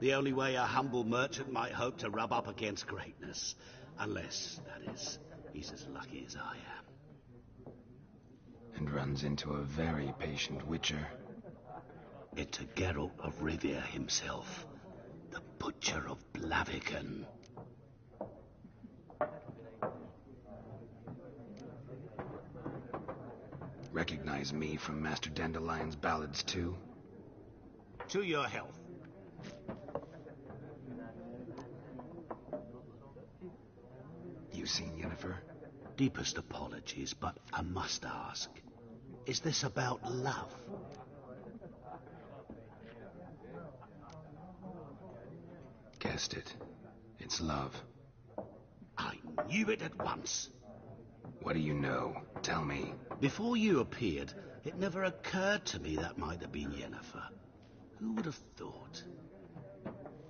[SPEAKER 3] The only way a humble merchant might hope to rub up against greatness. Unless, that is, he's as lucky as I am.
[SPEAKER 2] And runs into a very patient witcher.
[SPEAKER 3] It's a Geralt of Rivia himself. The Butcher of Blaviken.
[SPEAKER 2] Recognize me from Master Dandelion's ballads, too?
[SPEAKER 3] To your health.
[SPEAKER 2] You seen Yennefer?
[SPEAKER 3] Deepest apologies, but I must ask. Is this about love?
[SPEAKER 2] Guessed it. It's love.
[SPEAKER 3] I knew it at once.
[SPEAKER 2] What do you know? Tell me.
[SPEAKER 3] Before you appeared, it never occurred to me that might have been Yennefer. Who would have thought?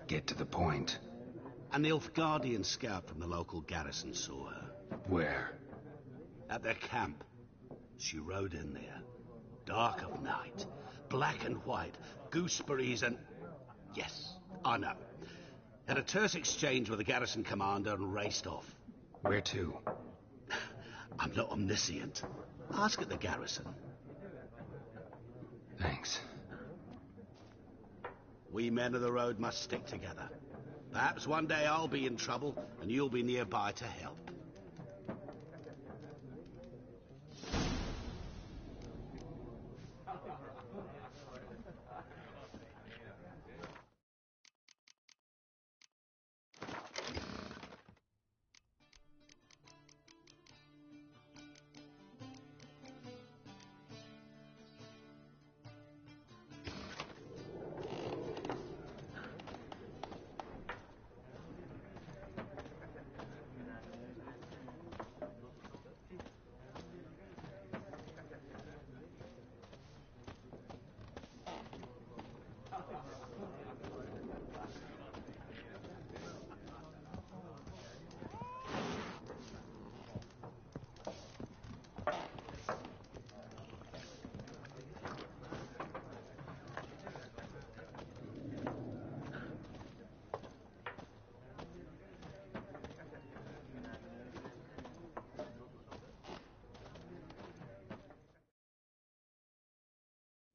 [SPEAKER 2] Get to the point.
[SPEAKER 11] An Nilfgaardian scout from the local garrison saw her.
[SPEAKER 2] Where?
[SPEAKER 11] At their camp. She rode in there. Dark of night. Black and white. Gooseberries and... Yes, I know. Had a terse exchange with the garrison commander and raced off.
[SPEAKER 2] Where to?
[SPEAKER 11] I'm not omniscient. Ask at the garrison.
[SPEAKER 2] Thanks.
[SPEAKER 11] We men of the road must stick together. Perhaps one day I'll be in trouble and you'll be nearby to help.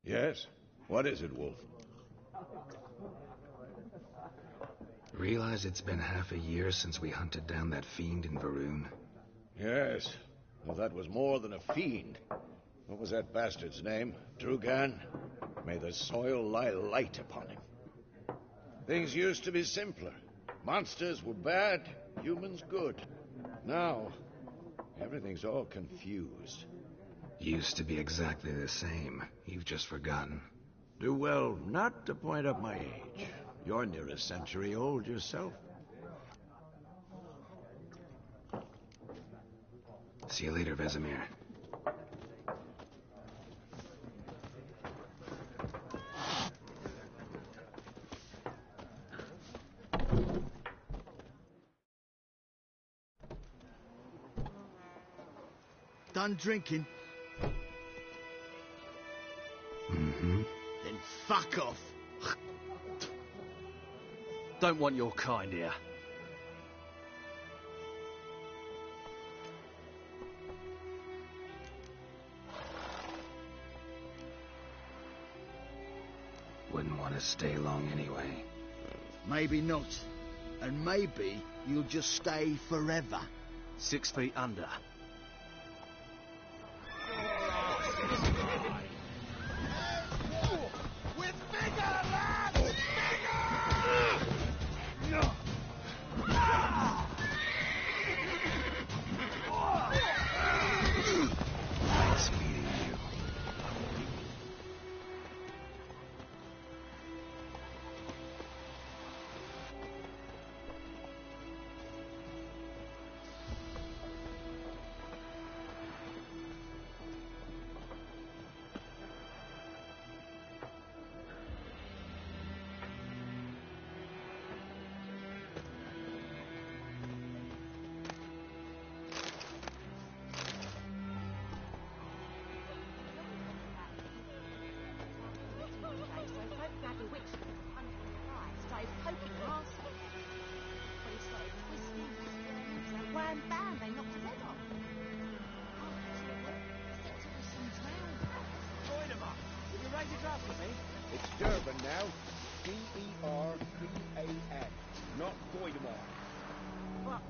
[SPEAKER 3] Yes? What is it, Wolf?
[SPEAKER 2] Realize it's been half a year since we hunted down that fiend in Varun?
[SPEAKER 3] Yes. Well, that was more than a fiend. What was that bastard's name? Drugan? May the soil lie light upon him. Things used to be simpler. Monsters were bad, humans good. Now, everything's all confused.
[SPEAKER 2] Used to be exactly the same. You've just forgotten.
[SPEAKER 3] Do well not to point up my age. You're near a century old yourself.
[SPEAKER 2] See you later, Vesemir.
[SPEAKER 6] Done drinking?
[SPEAKER 2] Mm-hmm.
[SPEAKER 6] Then fuck off.
[SPEAKER 9] Don't want your kind here.
[SPEAKER 2] Wouldn't want to stay long anyway.
[SPEAKER 6] Maybe not. And maybe you'll just stay forever.
[SPEAKER 9] 6 feet under.
[SPEAKER 6] We're bigger, lads! Bigger!
[SPEAKER 2] Nice meeting you.
[SPEAKER 3] It's Durban now. D-E-R-B-A-N. Not Voidemar.
[SPEAKER 8] What?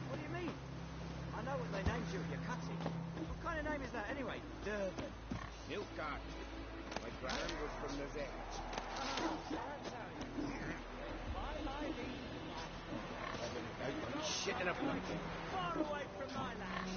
[SPEAKER 8] What do you mean? I know what they named you at your cutting. What kind of name is that anyway? Durban.
[SPEAKER 3] Nilfgaard. My grand was from Nazet. Shit in a bucket.
[SPEAKER 8] Far away from my land.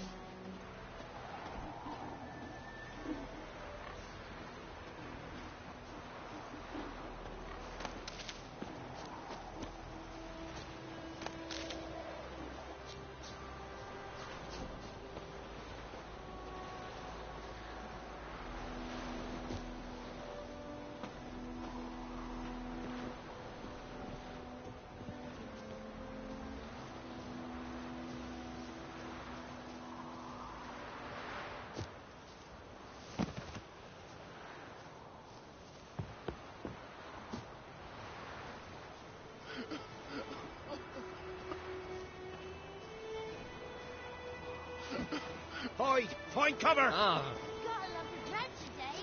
[SPEAKER 3] Hide! Find cover!
[SPEAKER 9] Ah.
[SPEAKER 1] Got a lot of bread today.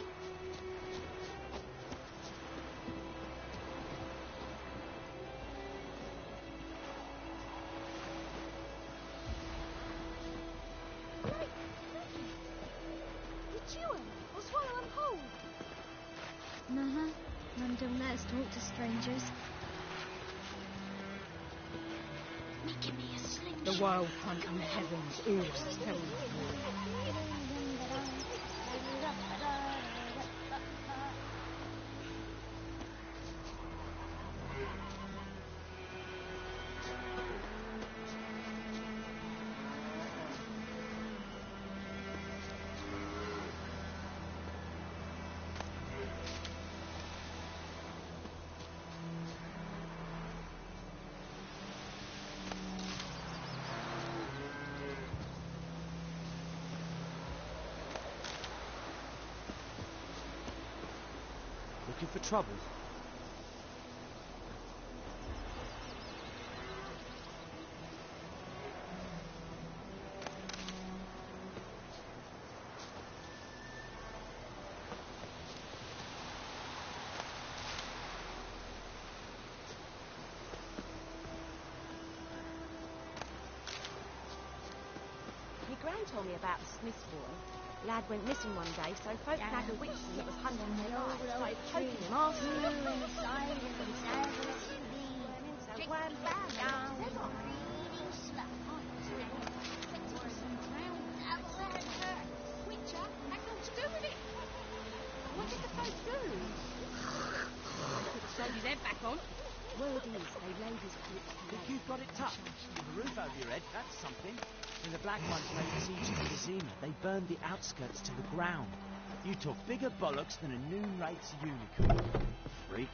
[SPEAKER 5] Did you or swallow them whole?
[SPEAKER 12] Uh-huh. Mum don't let us talk to strangers.
[SPEAKER 5] Making me a slingshot.
[SPEAKER 7] The wild hunt in the heavens always tells you.
[SPEAKER 8] Looking for trouble?
[SPEAKER 5] My gran told me about the Smith's boy. Lad went missing one day, so folk nagged a witchman that was hunting nearby. Started poking him, asking him. So wham bam, never. Witcher had naught to do with it. What did the folk do? Could have sewed his head back on. Word is, they laid his corpse to
[SPEAKER 8] Think you've got it tough? The roof over your head, that's something. When the Black Ones laid siege to Vizima, they burned the outskirts to the ground. You took bigger bollocks than a noon rates unicorn. Freak.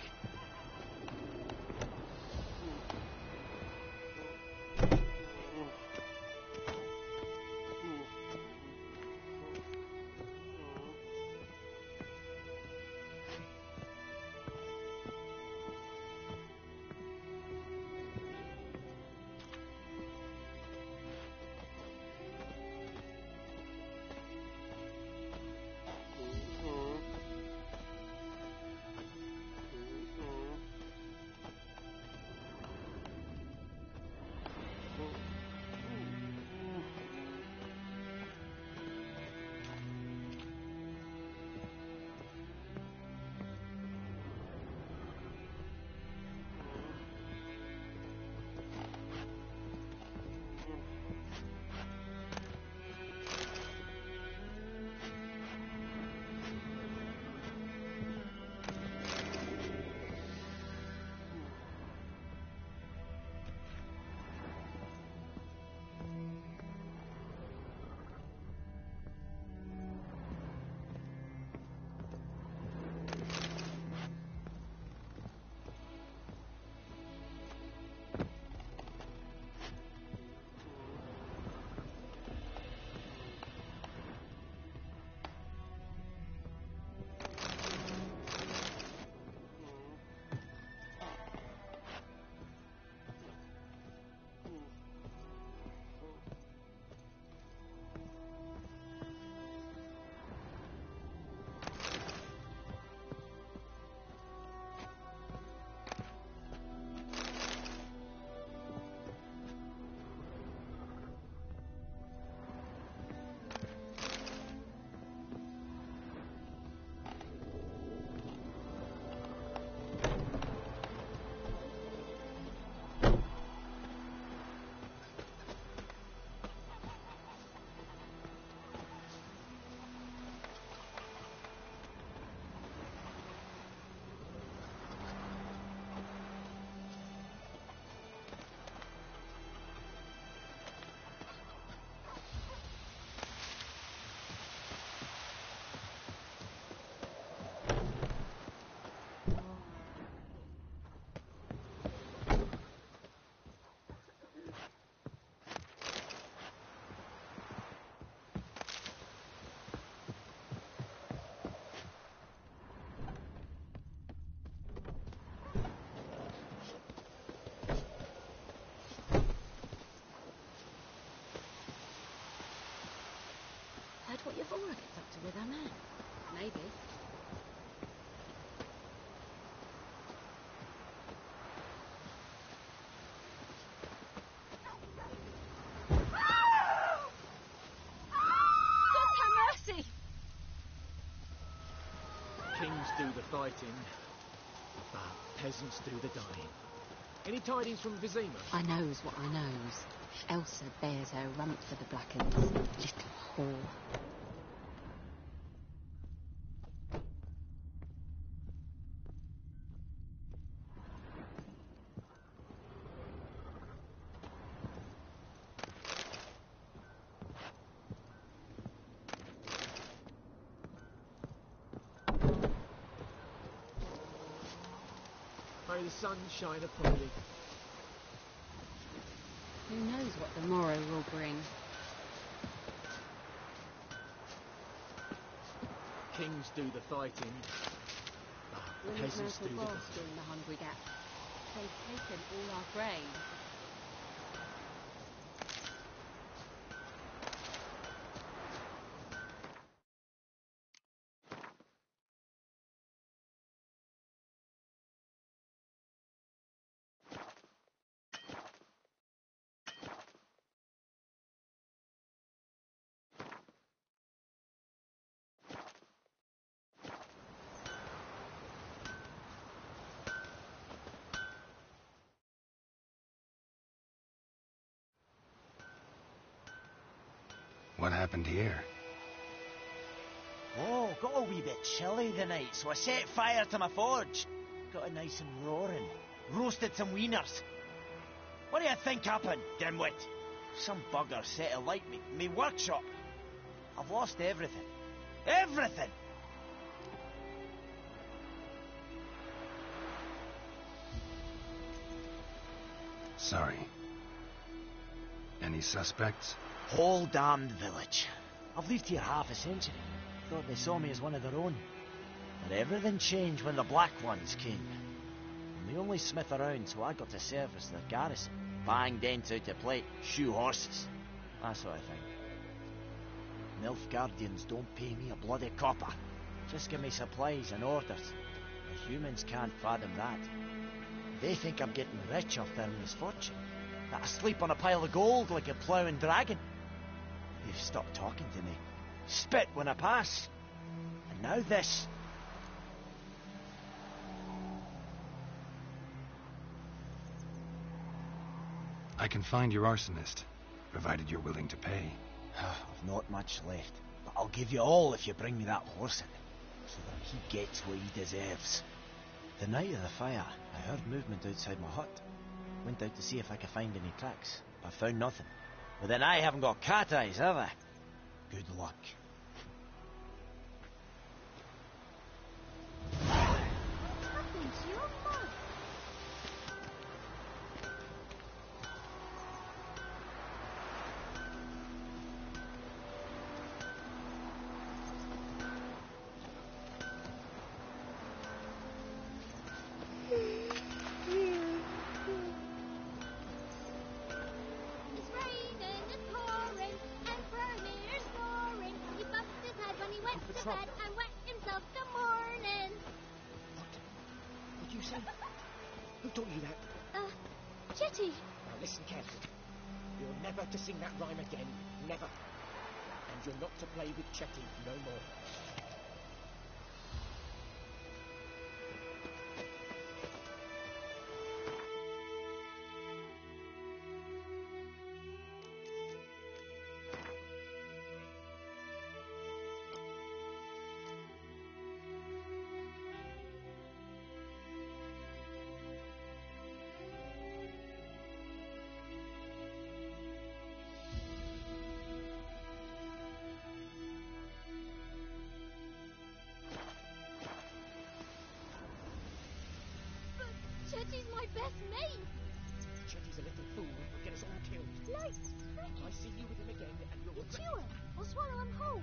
[SPEAKER 5] with her man.
[SPEAKER 7] Maybe.
[SPEAKER 5] God have mercy!
[SPEAKER 9] Kings do the fighting, but peasants do the dying. Any tidings from Vizima?
[SPEAKER 5] I knows what I knows. Elsa bears her rump for the Blackens. Little whore.
[SPEAKER 9] May the sun shine upon you.
[SPEAKER 5] Who knows what the morrow will bring?
[SPEAKER 9] Kings do the fighting, but
[SPEAKER 5] Women's
[SPEAKER 9] peasants do
[SPEAKER 5] mental
[SPEAKER 9] the
[SPEAKER 5] boss
[SPEAKER 9] dying.
[SPEAKER 5] in the hungry gap. They've taken all our grain.
[SPEAKER 2] What happened here?
[SPEAKER 8] Oh, got a wee bit chilly the night, so I set fire to my forge. Got it nice and roaring. Roasted some wieners. What do you think happened, dimwit? Some bugger set alight me workshop. I've lost everything. Everything!
[SPEAKER 2] Sorry. Any suspects?
[SPEAKER 8] Whole damned village. I've lived here half a century. Thought they saw me as one of their own. But everything changed when the Black Ones came. I'm the only smith around, so I got to service their garrison. Bang dents out of plate, shoe horses. That sort of thing. Nilfgaardians don't pay me a bloody copper. Just give me supplies and orders. The humans can't fathom that. They think I'm getting rich off their misfortune. That I sleep on a pile of gold like a ploughing dragon. They've stopped talking to me. Spit when I pass. And now this.
[SPEAKER 2] I can find your arsonist, provided you're willing to pay.
[SPEAKER 8] I've not much left, but I'll give you all if you bring me that horse in, so that he gets what he deserves. The night of the fire, I heard movement outside my hut. Went out to see if I could find any tracks, but I found nothing. But then I haven't got cat eyes, have I? Good luck.
[SPEAKER 12] Happened to your mouth?
[SPEAKER 1] It's raining, it's pouring, and Vermeer's snoring. He bumped his head when he went to bed and wet himself till morning.
[SPEAKER 9] What do you say? Who taught you that?
[SPEAKER 12] Jetty.
[SPEAKER 9] Now listen carefully. You're never to sing that rhyme again. Never. And you're not to play with Chetty no more.
[SPEAKER 1] Chetty's my best mate.
[SPEAKER 9] Chetty's a little fool who'll get us all killed.
[SPEAKER 1] Light,
[SPEAKER 9] I see you with him again and you'll
[SPEAKER 1] you
[SPEAKER 9] regret
[SPEAKER 1] chew him or swallow him whole.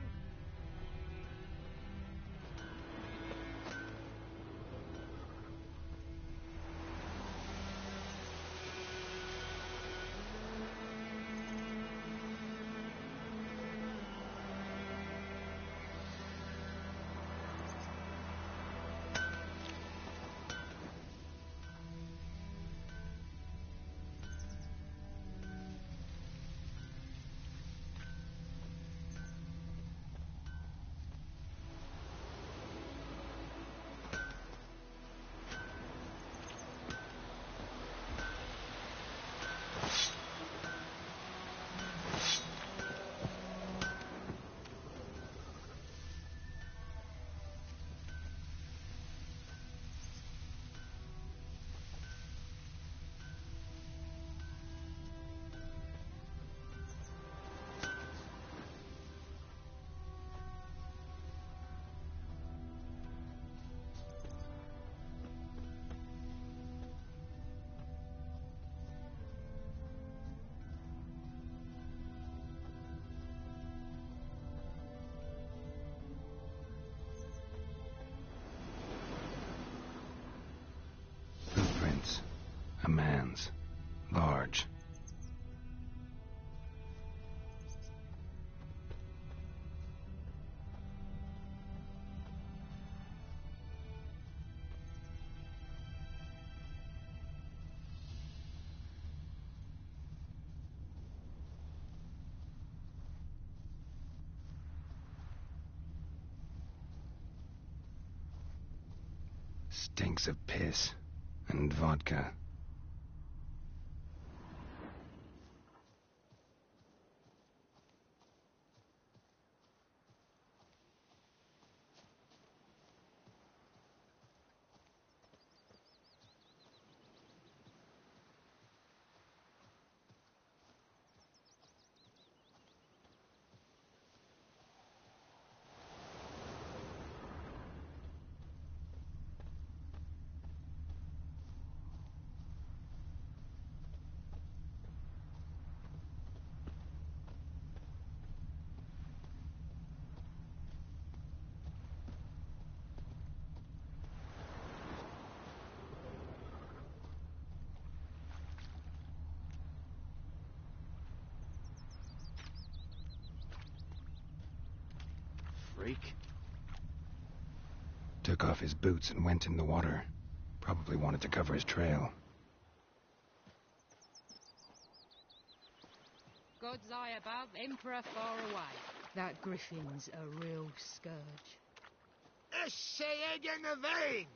[SPEAKER 2] A man's. Large. Stinks of piss and vodka.
[SPEAKER 4] Freak.
[SPEAKER 2] Took off his boots and went in the water. Probably wanted to cover his trail.
[SPEAKER 5] God's eye above, emperor far away. That griffin's a real scourge.
[SPEAKER 9] It's the egg in the veins!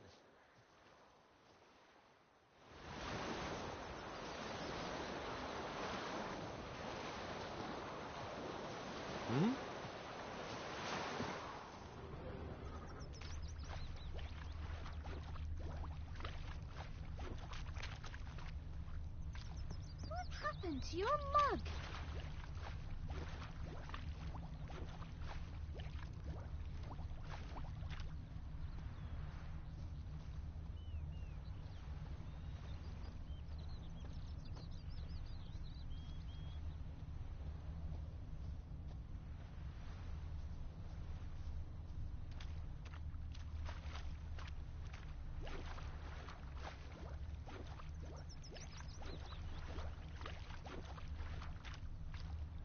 [SPEAKER 4] Hmm?
[SPEAKER 12] What happened to your mug?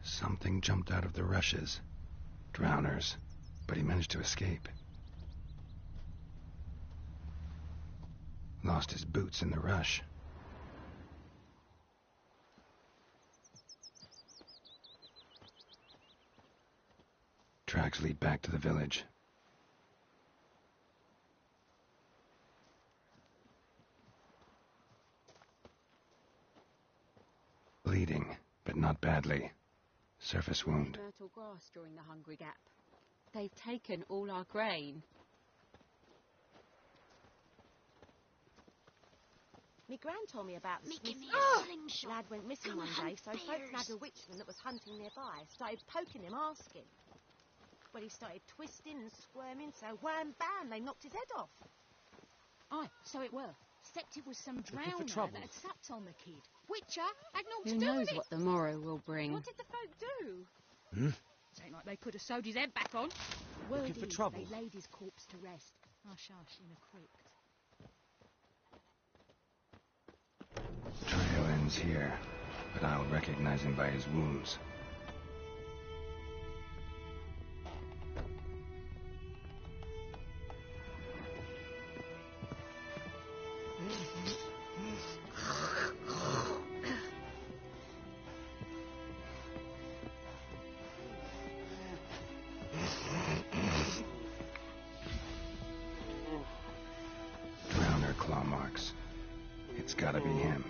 [SPEAKER 2] Something jumped out of the rushes. Drowners. But he managed to escape. Lost his boots in the rush. Tracks lead back to the village. Bleeding, but not badly. Surface wound.
[SPEAKER 5] Myrtle grass during the Hungry Gap. They've taken all our grain.
[SPEAKER 13] Me gran told me about
[SPEAKER 12] Me give me
[SPEAKER 13] Smith.
[SPEAKER 12] a slingshot.
[SPEAKER 13] Lad went missing
[SPEAKER 12] Come
[SPEAKER 13] one
[SPEAKER 12] on,
[SPEAKER 13] day, so folks
[SPEAKER 12] bears.
[SPEAKER 13] had a witchman that was hunting nearby. Started poking him, asking. Well, he started twisting and squirming, so wham bam, they knocked his head off.
[SPEAKER 5] Aye, so it were. Except it was some
[SPEAKER 4] Looking for
[SPEAKER 5] drowner
[SPEAKER 4] trouble.
[SPEAKER 5] that had sapped on the kid. Witcher had naught to
[SPEAKER 14] Who
[SPEAKER 5] do
[SPEAKER 14] knows
[SPEAKER 5] with it.
[SPEAKER 14] what the morrow will bring?
[SPEAKER 5] What did the folk do?
[SPEAKER 4] Hmm?
[SPEAKER 5] It ain't like they could have sewed his head back on. Word
[SPEAKER 4] Looking for
[SPEAKER 5] is
[SPEAKER 4] trouble.
[SPEAKER 5] they laid his corpse to rest. Hush, hush, in a crypt.
[SPEAKER 2] Trail ends here, but I'll recognize him by his wounds. Drowner claw marks. It's gotta be him.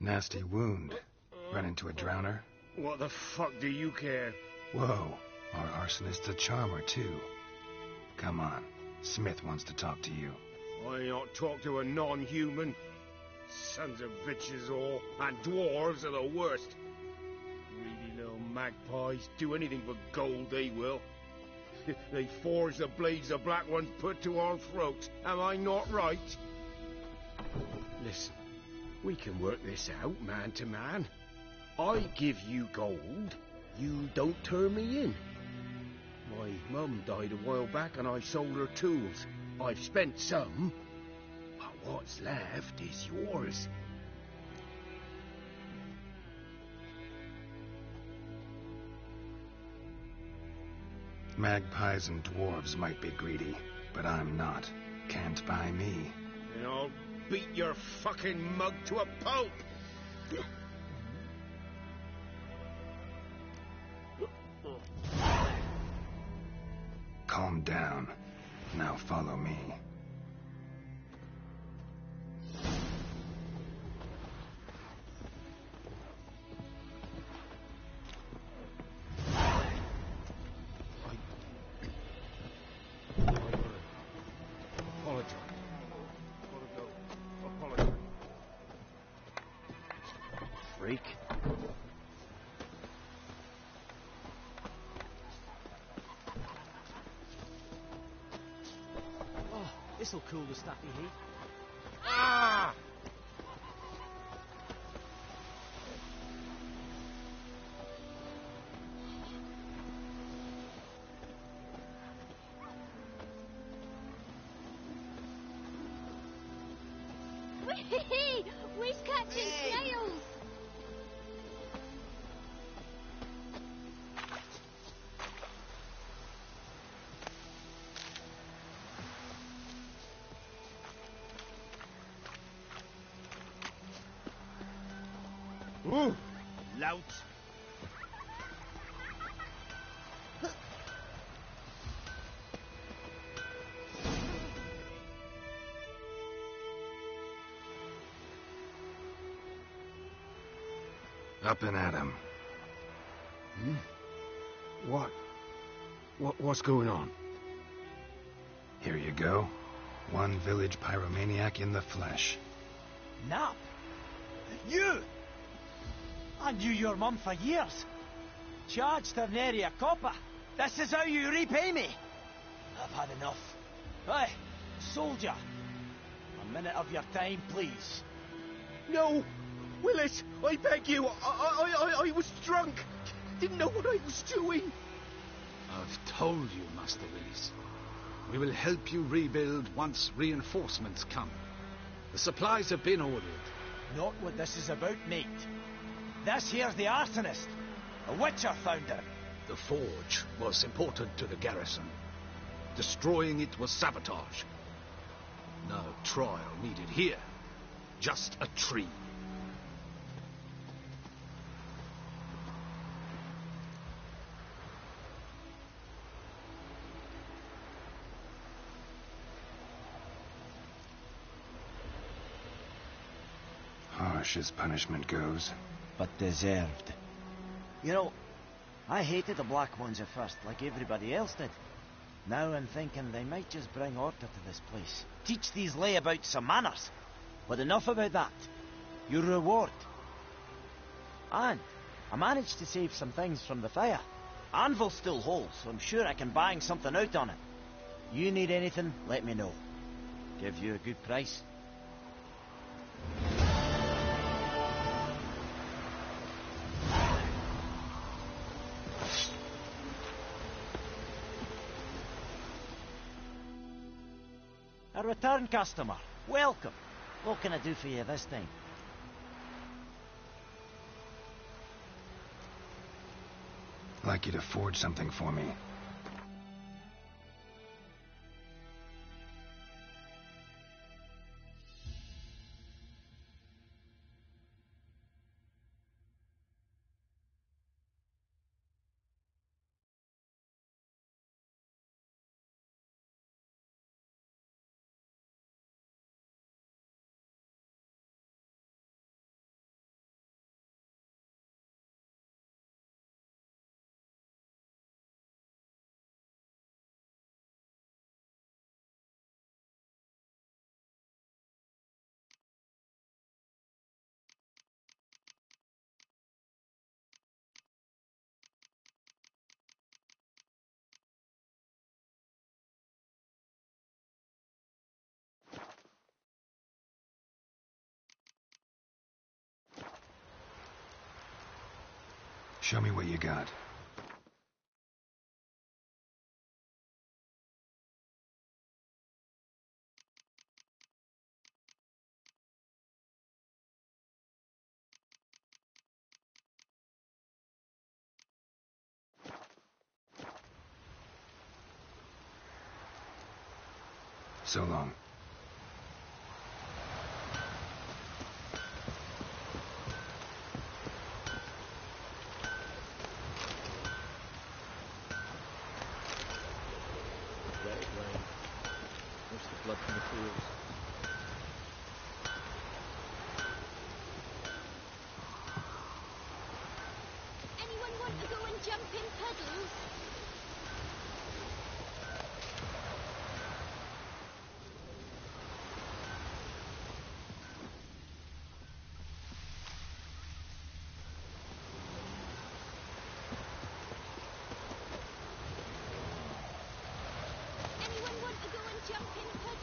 [SPEAKER 2] Nasty wound. Run into a drowner?
[SPEAKER 4] What the fuck do you care?
[SPEAKER 2] Whoa, our arsonist's a charmer, too. Come on, Smith wants to talk to you.
[SPEAKER 4] I not talk to a non-human. Sons of bitches all, and dwarves are the worst. Greedy little magpies do anything for gold, they will. They forge the blades the black ones put to our throats. Am I not right? Listen, we can work this out, man to man. I give you gold, you don't turn me in. My mum died a while back and I sold her tools. I've spent some, but what's left is yours.
[SPEAKER 2] Magpies and dwarves might be greedy, but I'm not. Can't buy me.
[SPEAKER 4] And I'll beat your fucking mug to a pulp!
[SPEAKER 2] Calm down. Now follow me.
[SPEAKER 4] Freak.
[SPEAKER 8] Oh, this'll cool the stuffy heat.
[SPEAKER 4] Ah!
[SPEAKER 12] Whee! We're catching snails!
[SPEAKER 4] Ooh, lout.
[SPEAKER 2] Up and at 'em.
[SPEAKER 4] What's going on?
[SPEAKER 2] Here you go. One village pyromaniac in the flesh.
[SPEAKER 8] Nap? You? I knew your mum for years. Charged her nary a copper. This is how you repay me. I've had enough. Hey, soldier. A minute of your time, please.
[SPEAKER 4] No! Willis, I beg you, I was drunk. Didn't know what I was doing.
[SPEAKER 11] I've told you, Master Willis. We will help you rebuild once reinforcements come. The supplies have been ordered.
[SPEAKER 8] Not what this is about, mate. This here's the arsonist. A witcher found her.
[SPEAKER 11] The forge was important to the garrison. Destroying it was sabotage. No trial needed here. Just a tree.
[SPEAKER 2] Harsh as punishment goes.
[SPEAKER 8] But deserved. You know, I hated the Black Ones at first, like everybody else did. Now I'm thinking they might just bring order to this place. Teach these layabouts some manners. But enough about that. Your reward. And I managed to save some things from the fire. Anvil's still whole, so I'm sure I can bang something out on it. You need anything, let me know. Give you a good price. A return customer. Welcome. What can I do for you this time?
[SPEAKER 2] I'd like you to forge something for me. Show me what you got. So long.
[SPEAKER 9] Let it rain. Wash the blood from the fields.
[SPEAKER 5] Anyone want to go and jump in puddles? Anyone want to go and jump in puddles?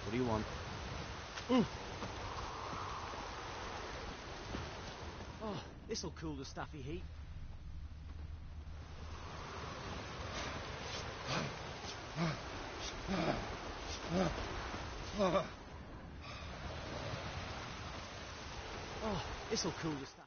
[SPEAKER 8] What do you want? Oh, this'll cool the stuffy heat. Oh, this'll cool the stuff.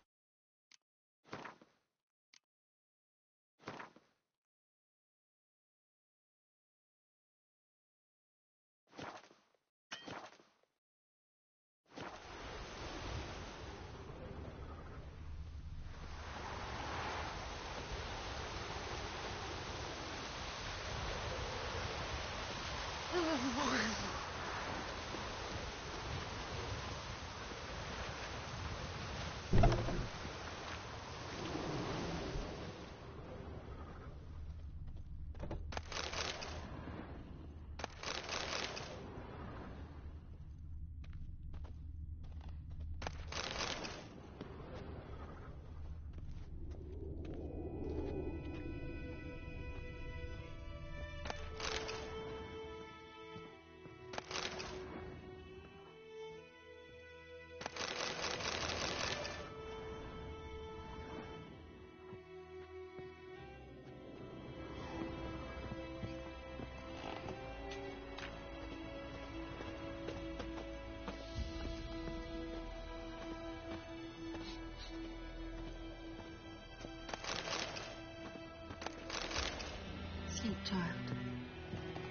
[SPEAKER 14] Sleep, child.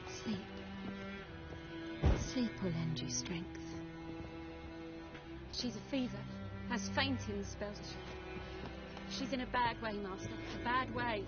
[SPEAKER 14] Sleep. Sleep will lend you strength.
[SPEAKER 5] She's a fever, has fainting spells. She's in a bad way, Master. A bad way.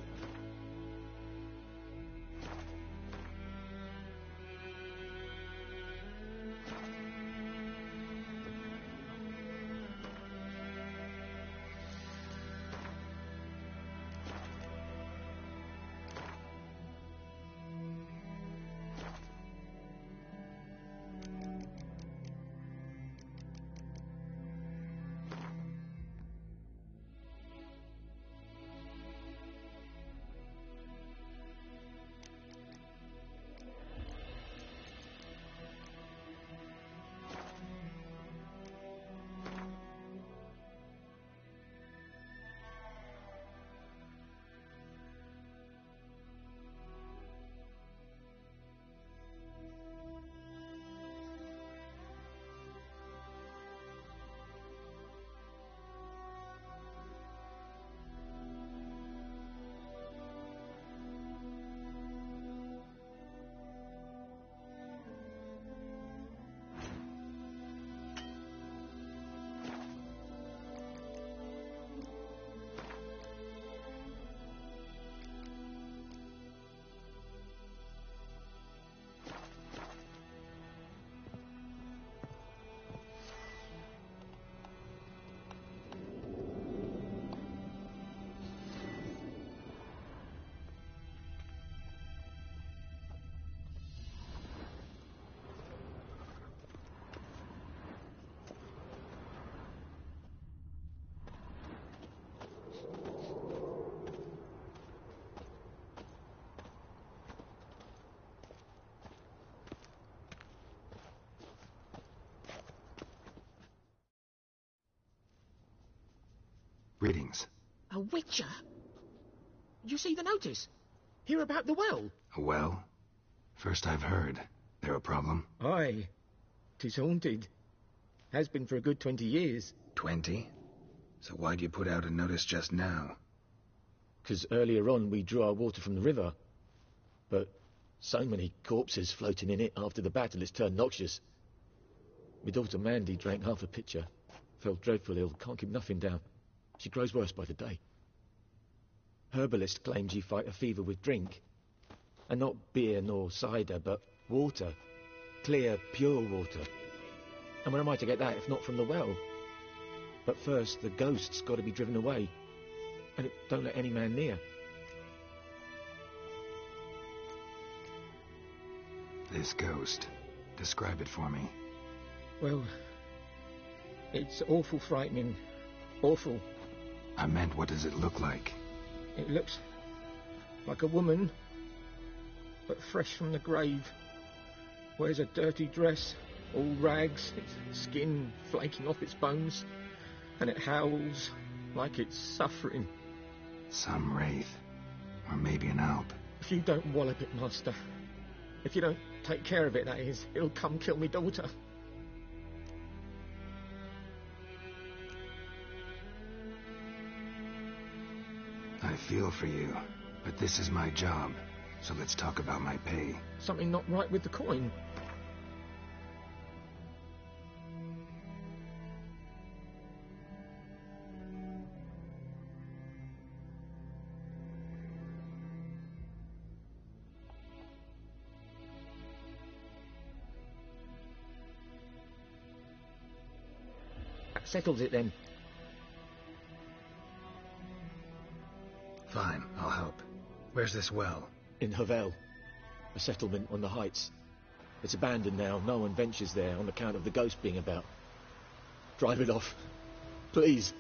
[SPEAKER 2] Greetings.
[SPEAKER 9] A witcher? You see the notice? Hear about the well?
[SPEAKER 2] A well? First I've heard. There a problem?
[SPEAKER 9] Aye. 'Tis haunted. Has been for a good 20 years.
[SPEAKER 2] 20? So why'd you put out a notice just now?
[SPEAKER 9] 'Cause earlier on we drew our water from the river. But so many corpses floating in it after the battle it's turned noxious. My daughter Mandy drank half a pitcher. Fell dreadful ill, can't keep nothing down. She grows worse by the day. Herbalist claims you fight a fever with drink. And not beer nor cider, but water. Clear, pure water. And where am I to get that if not from the well? But first, the ghost's got to be driven away. And it don't let any man near.
[SPEAKER 2] This ghost. Describe it for me.
[SPEAKER 9] Well, it's awful frightening. Awful.
[SPEAKER 2] I meant, what does it look like?
[SPEAKER 9] It looks like a woman, but fresh from the grave. Wears a dirty dress, all rags, its skin flaking off its bones, and it howls like it's suffering.
[SPEAKER 2] Some wraith. Or maybe an alp.
[SPEAKER 9] If you don't wallop it, Master, if you don't take care of it, that is, it'll come kill me daughter.
[SPEAKER 2] I feel for you, but this is my job, so let's talk about my pay.
[SPEAKER 9] Something not right with the coin. Settles it then.
[SPEAKER 2] Fine, I'll help. Where's this well?
[SPEAKER 9] In Havel, a settlement on the heights. It's abandoned now. No one ventures there on account of the ghost being about. Drive it off, please.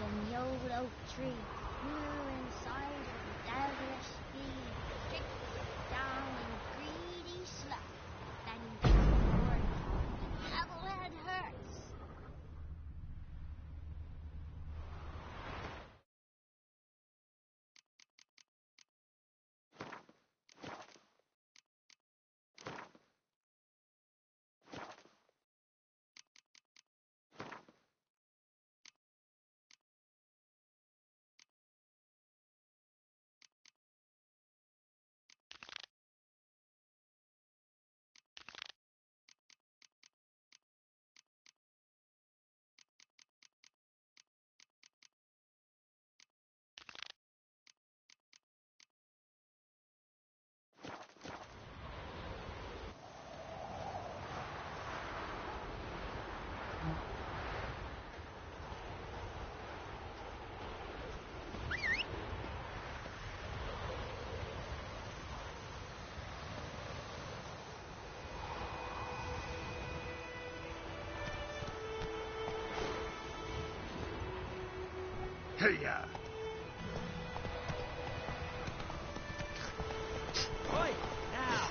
[SPEAKER 1] In the old oak tree, near inside with devilish speed, kicks down in greedy slough, then he forward, the devil head hurts.
[SPEAKER 11] Hey-ya!
[SPEAKER 8] Oi! Now!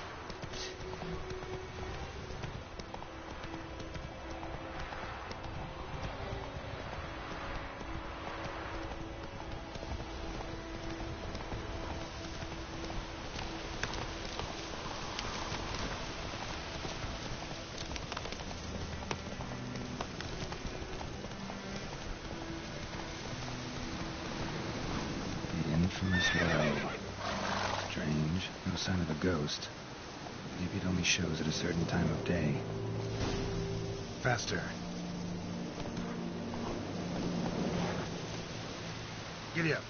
[SPEAKER 2] Slow. Strange. No sign of a ghost. Maybe it only shows at a certain time of day. Faster. Giddy up.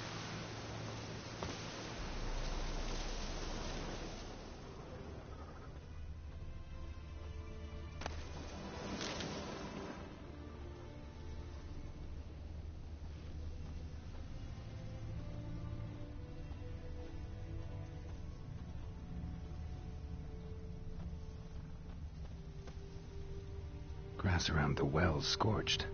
[SPEAKER 2] Grass around the well's scorched.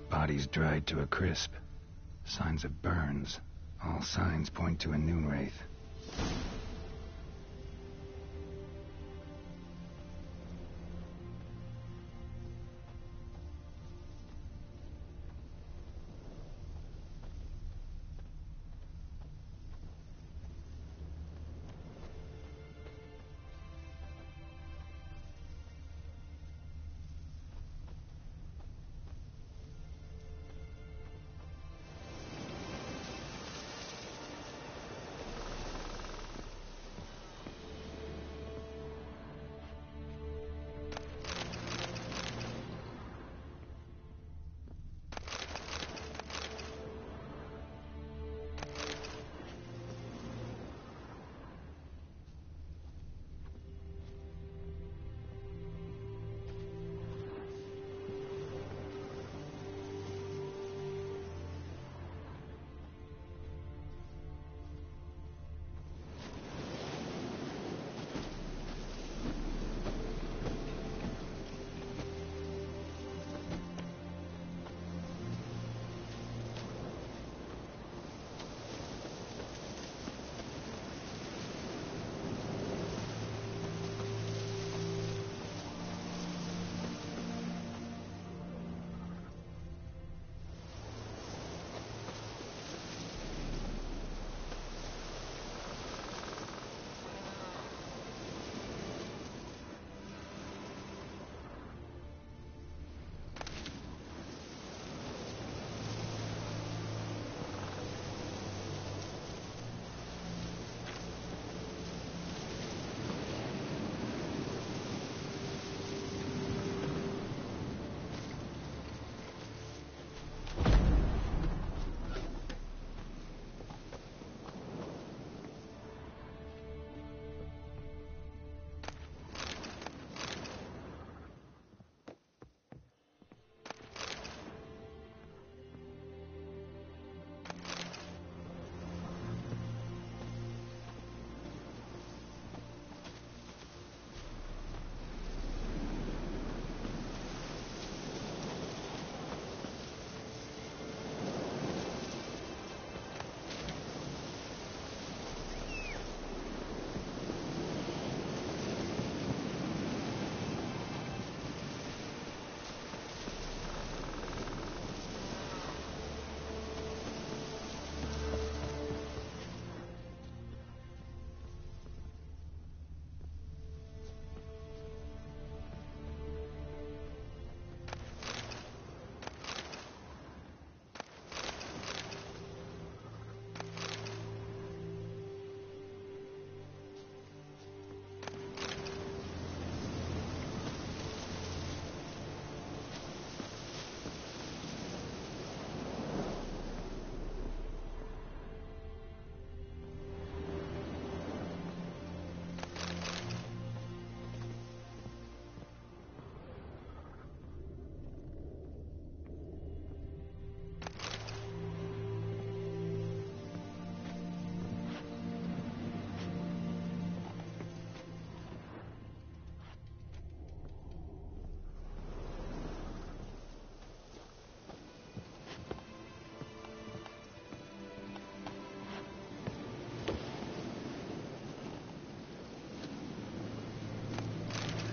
[SPEAKER 2] Body's dried to a crisp. Signs of burns. All signs point to a noon wraith.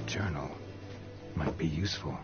[SPEAKER 2] Journal might be useful.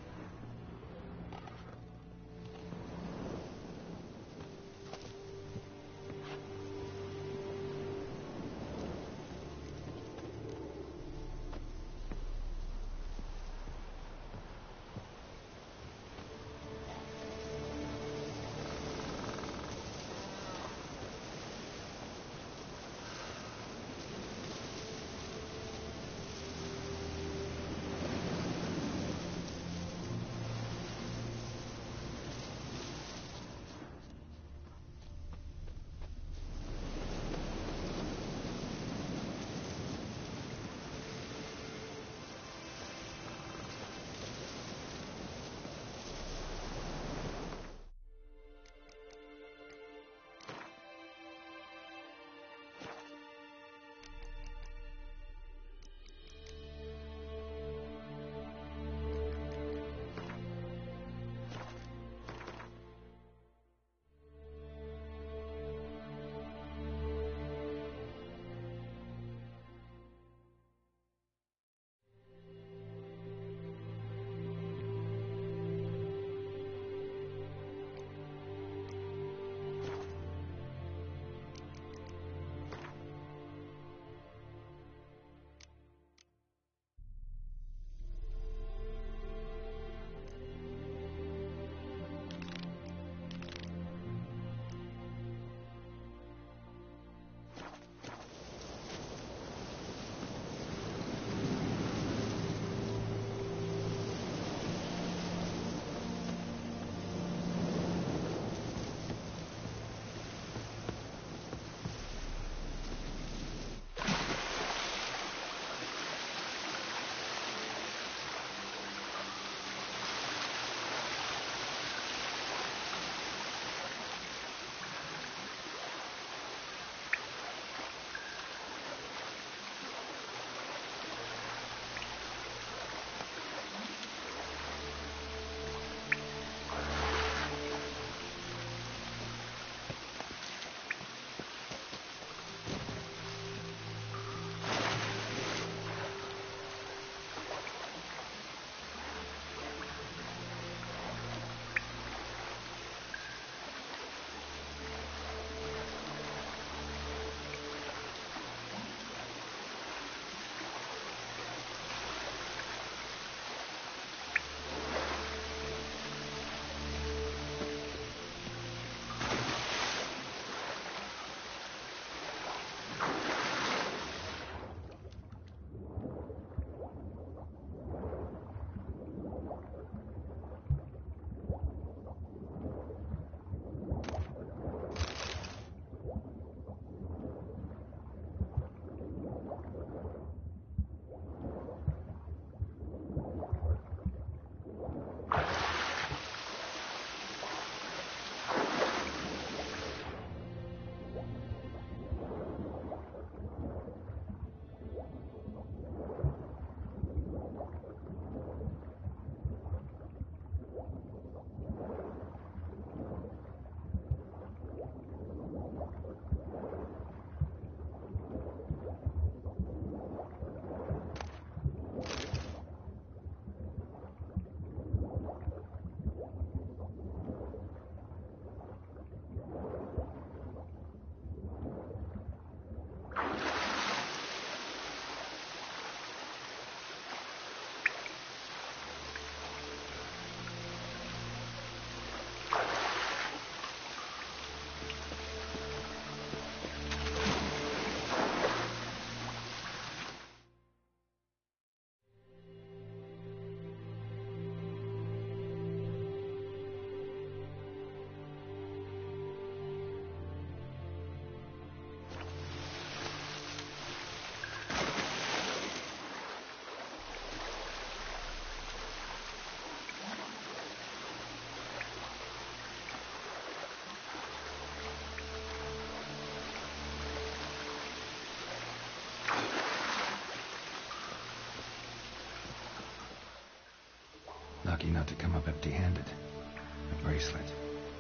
[SPEAKER 2] Lucky not to come up empty-handed. A bracelet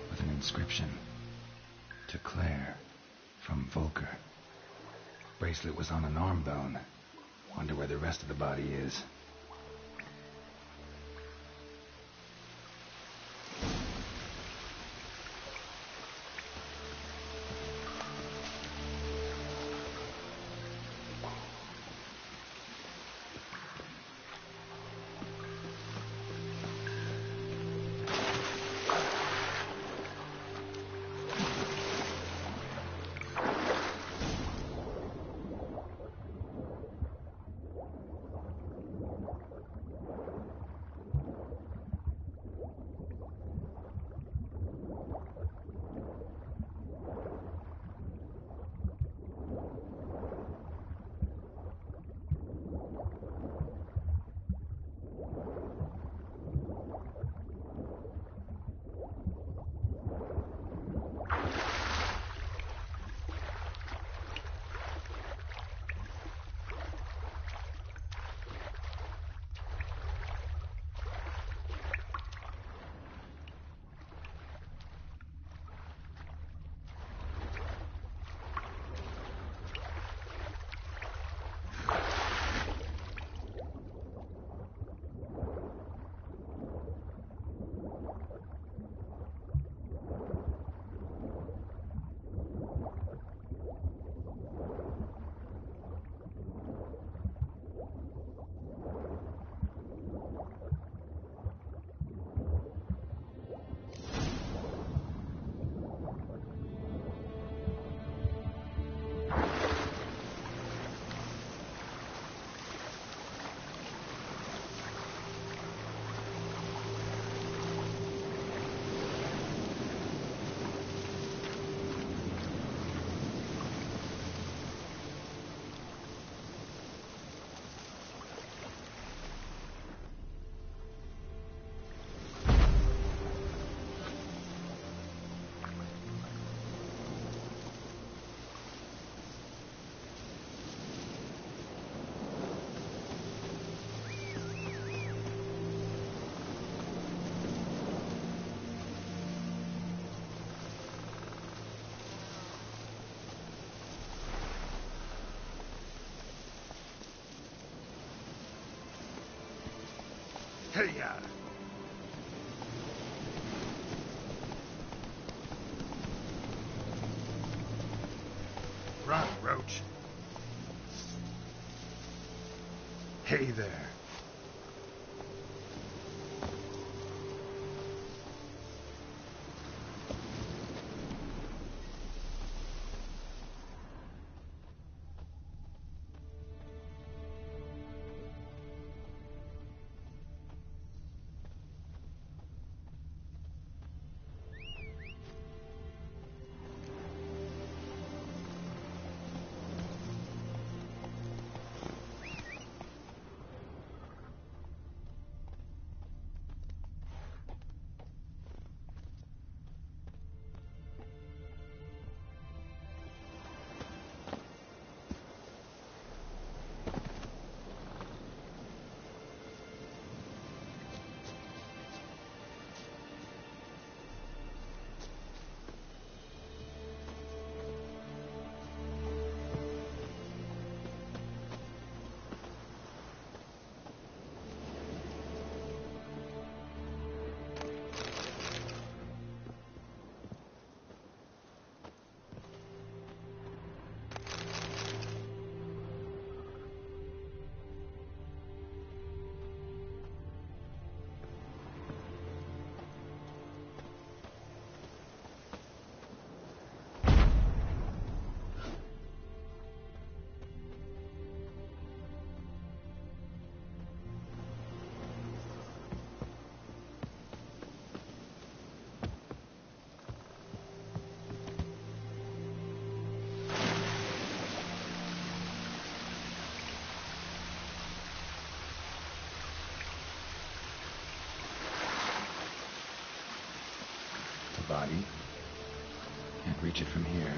[SPEAKER 2] with an inscription. To Claire, from Volker. Bracelet was on an arm bone. Wonder where the rest of the body is.
[SPEAKER 3] Hey-ya! Run, Roach. Hey there.
[SPEAKER 2] Body. Can't reach it from here.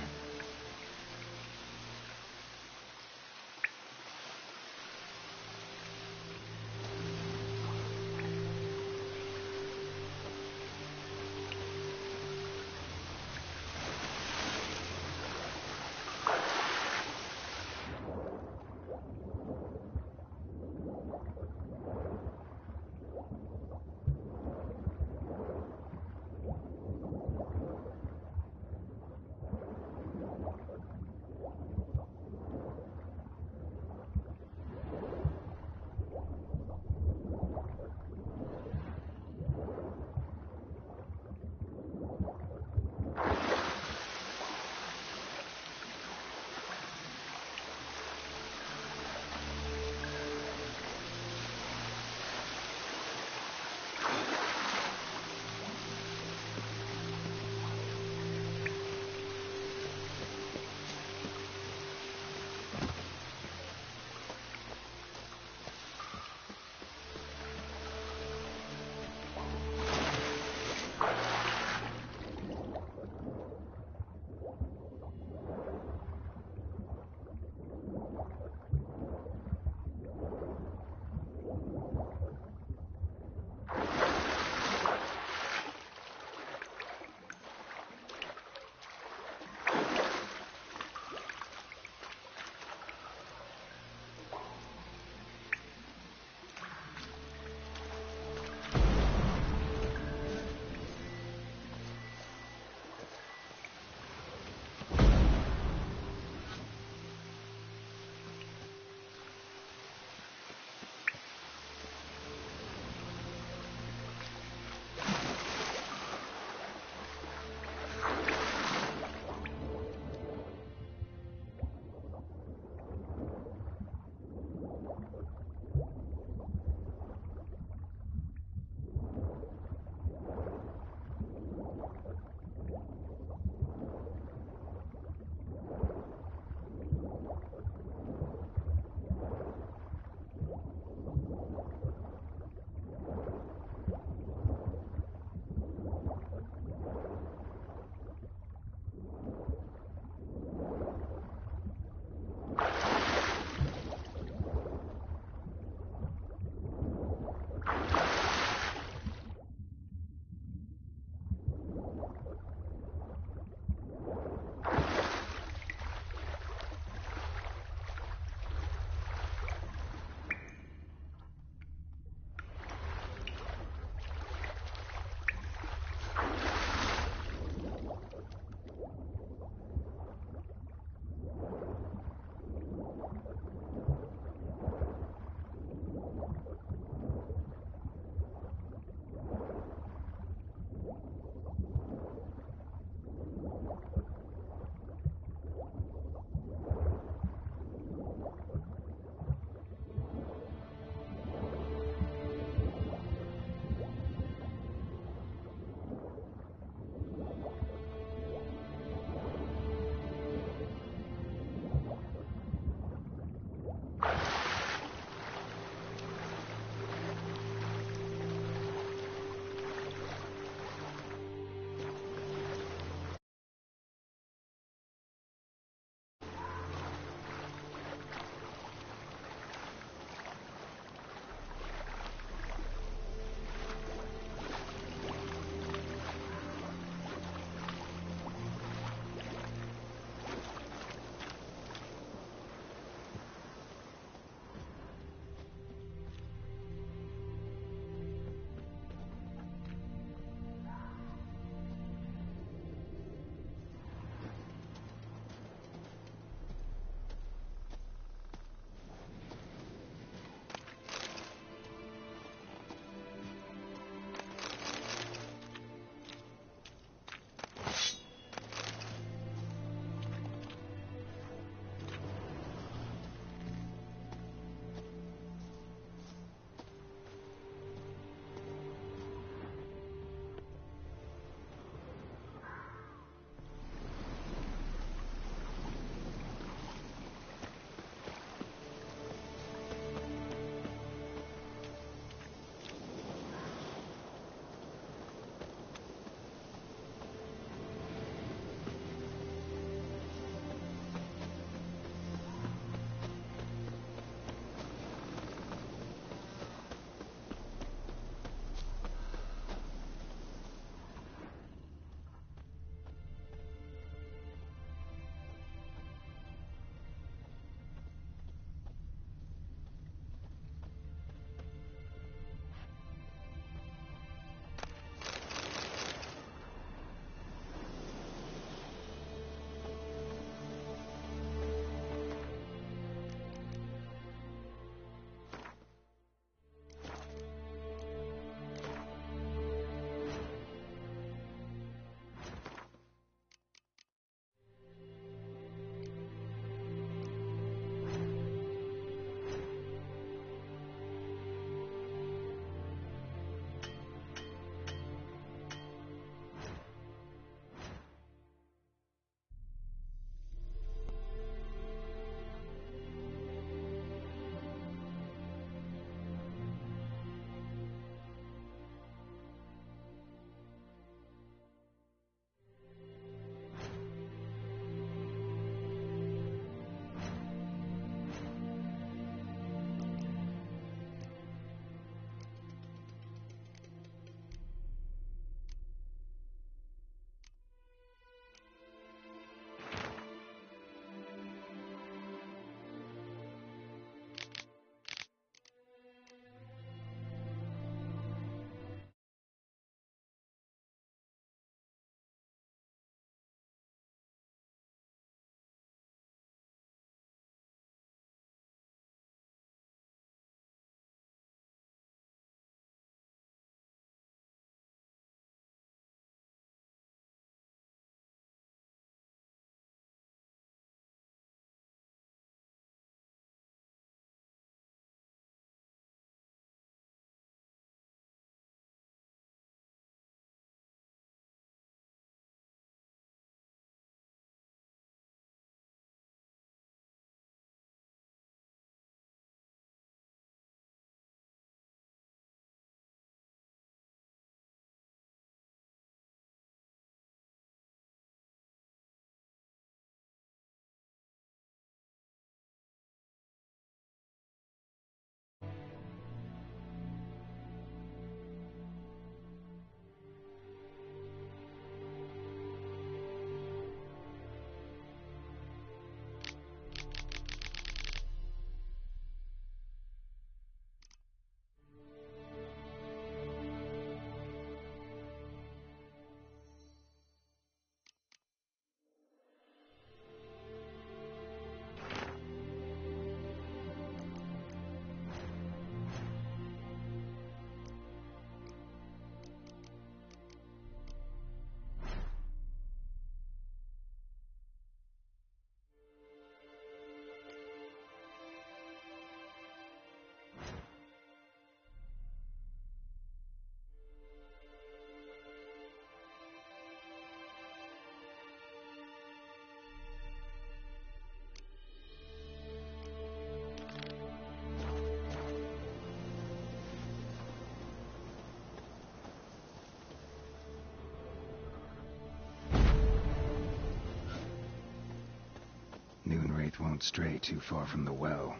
[SPEAKER 2] Wraith won't stray too far from the well.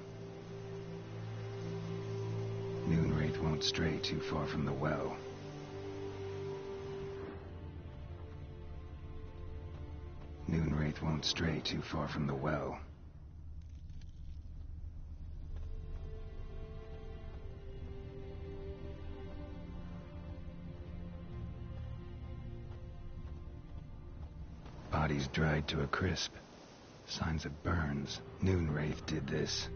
[SPEAKER 2] Noon Wraith won't stray too far from the well. Noon Wraith won't stray too far from the well. Bodies dried to a crisp. Signs of burns. Noon Wraith did this.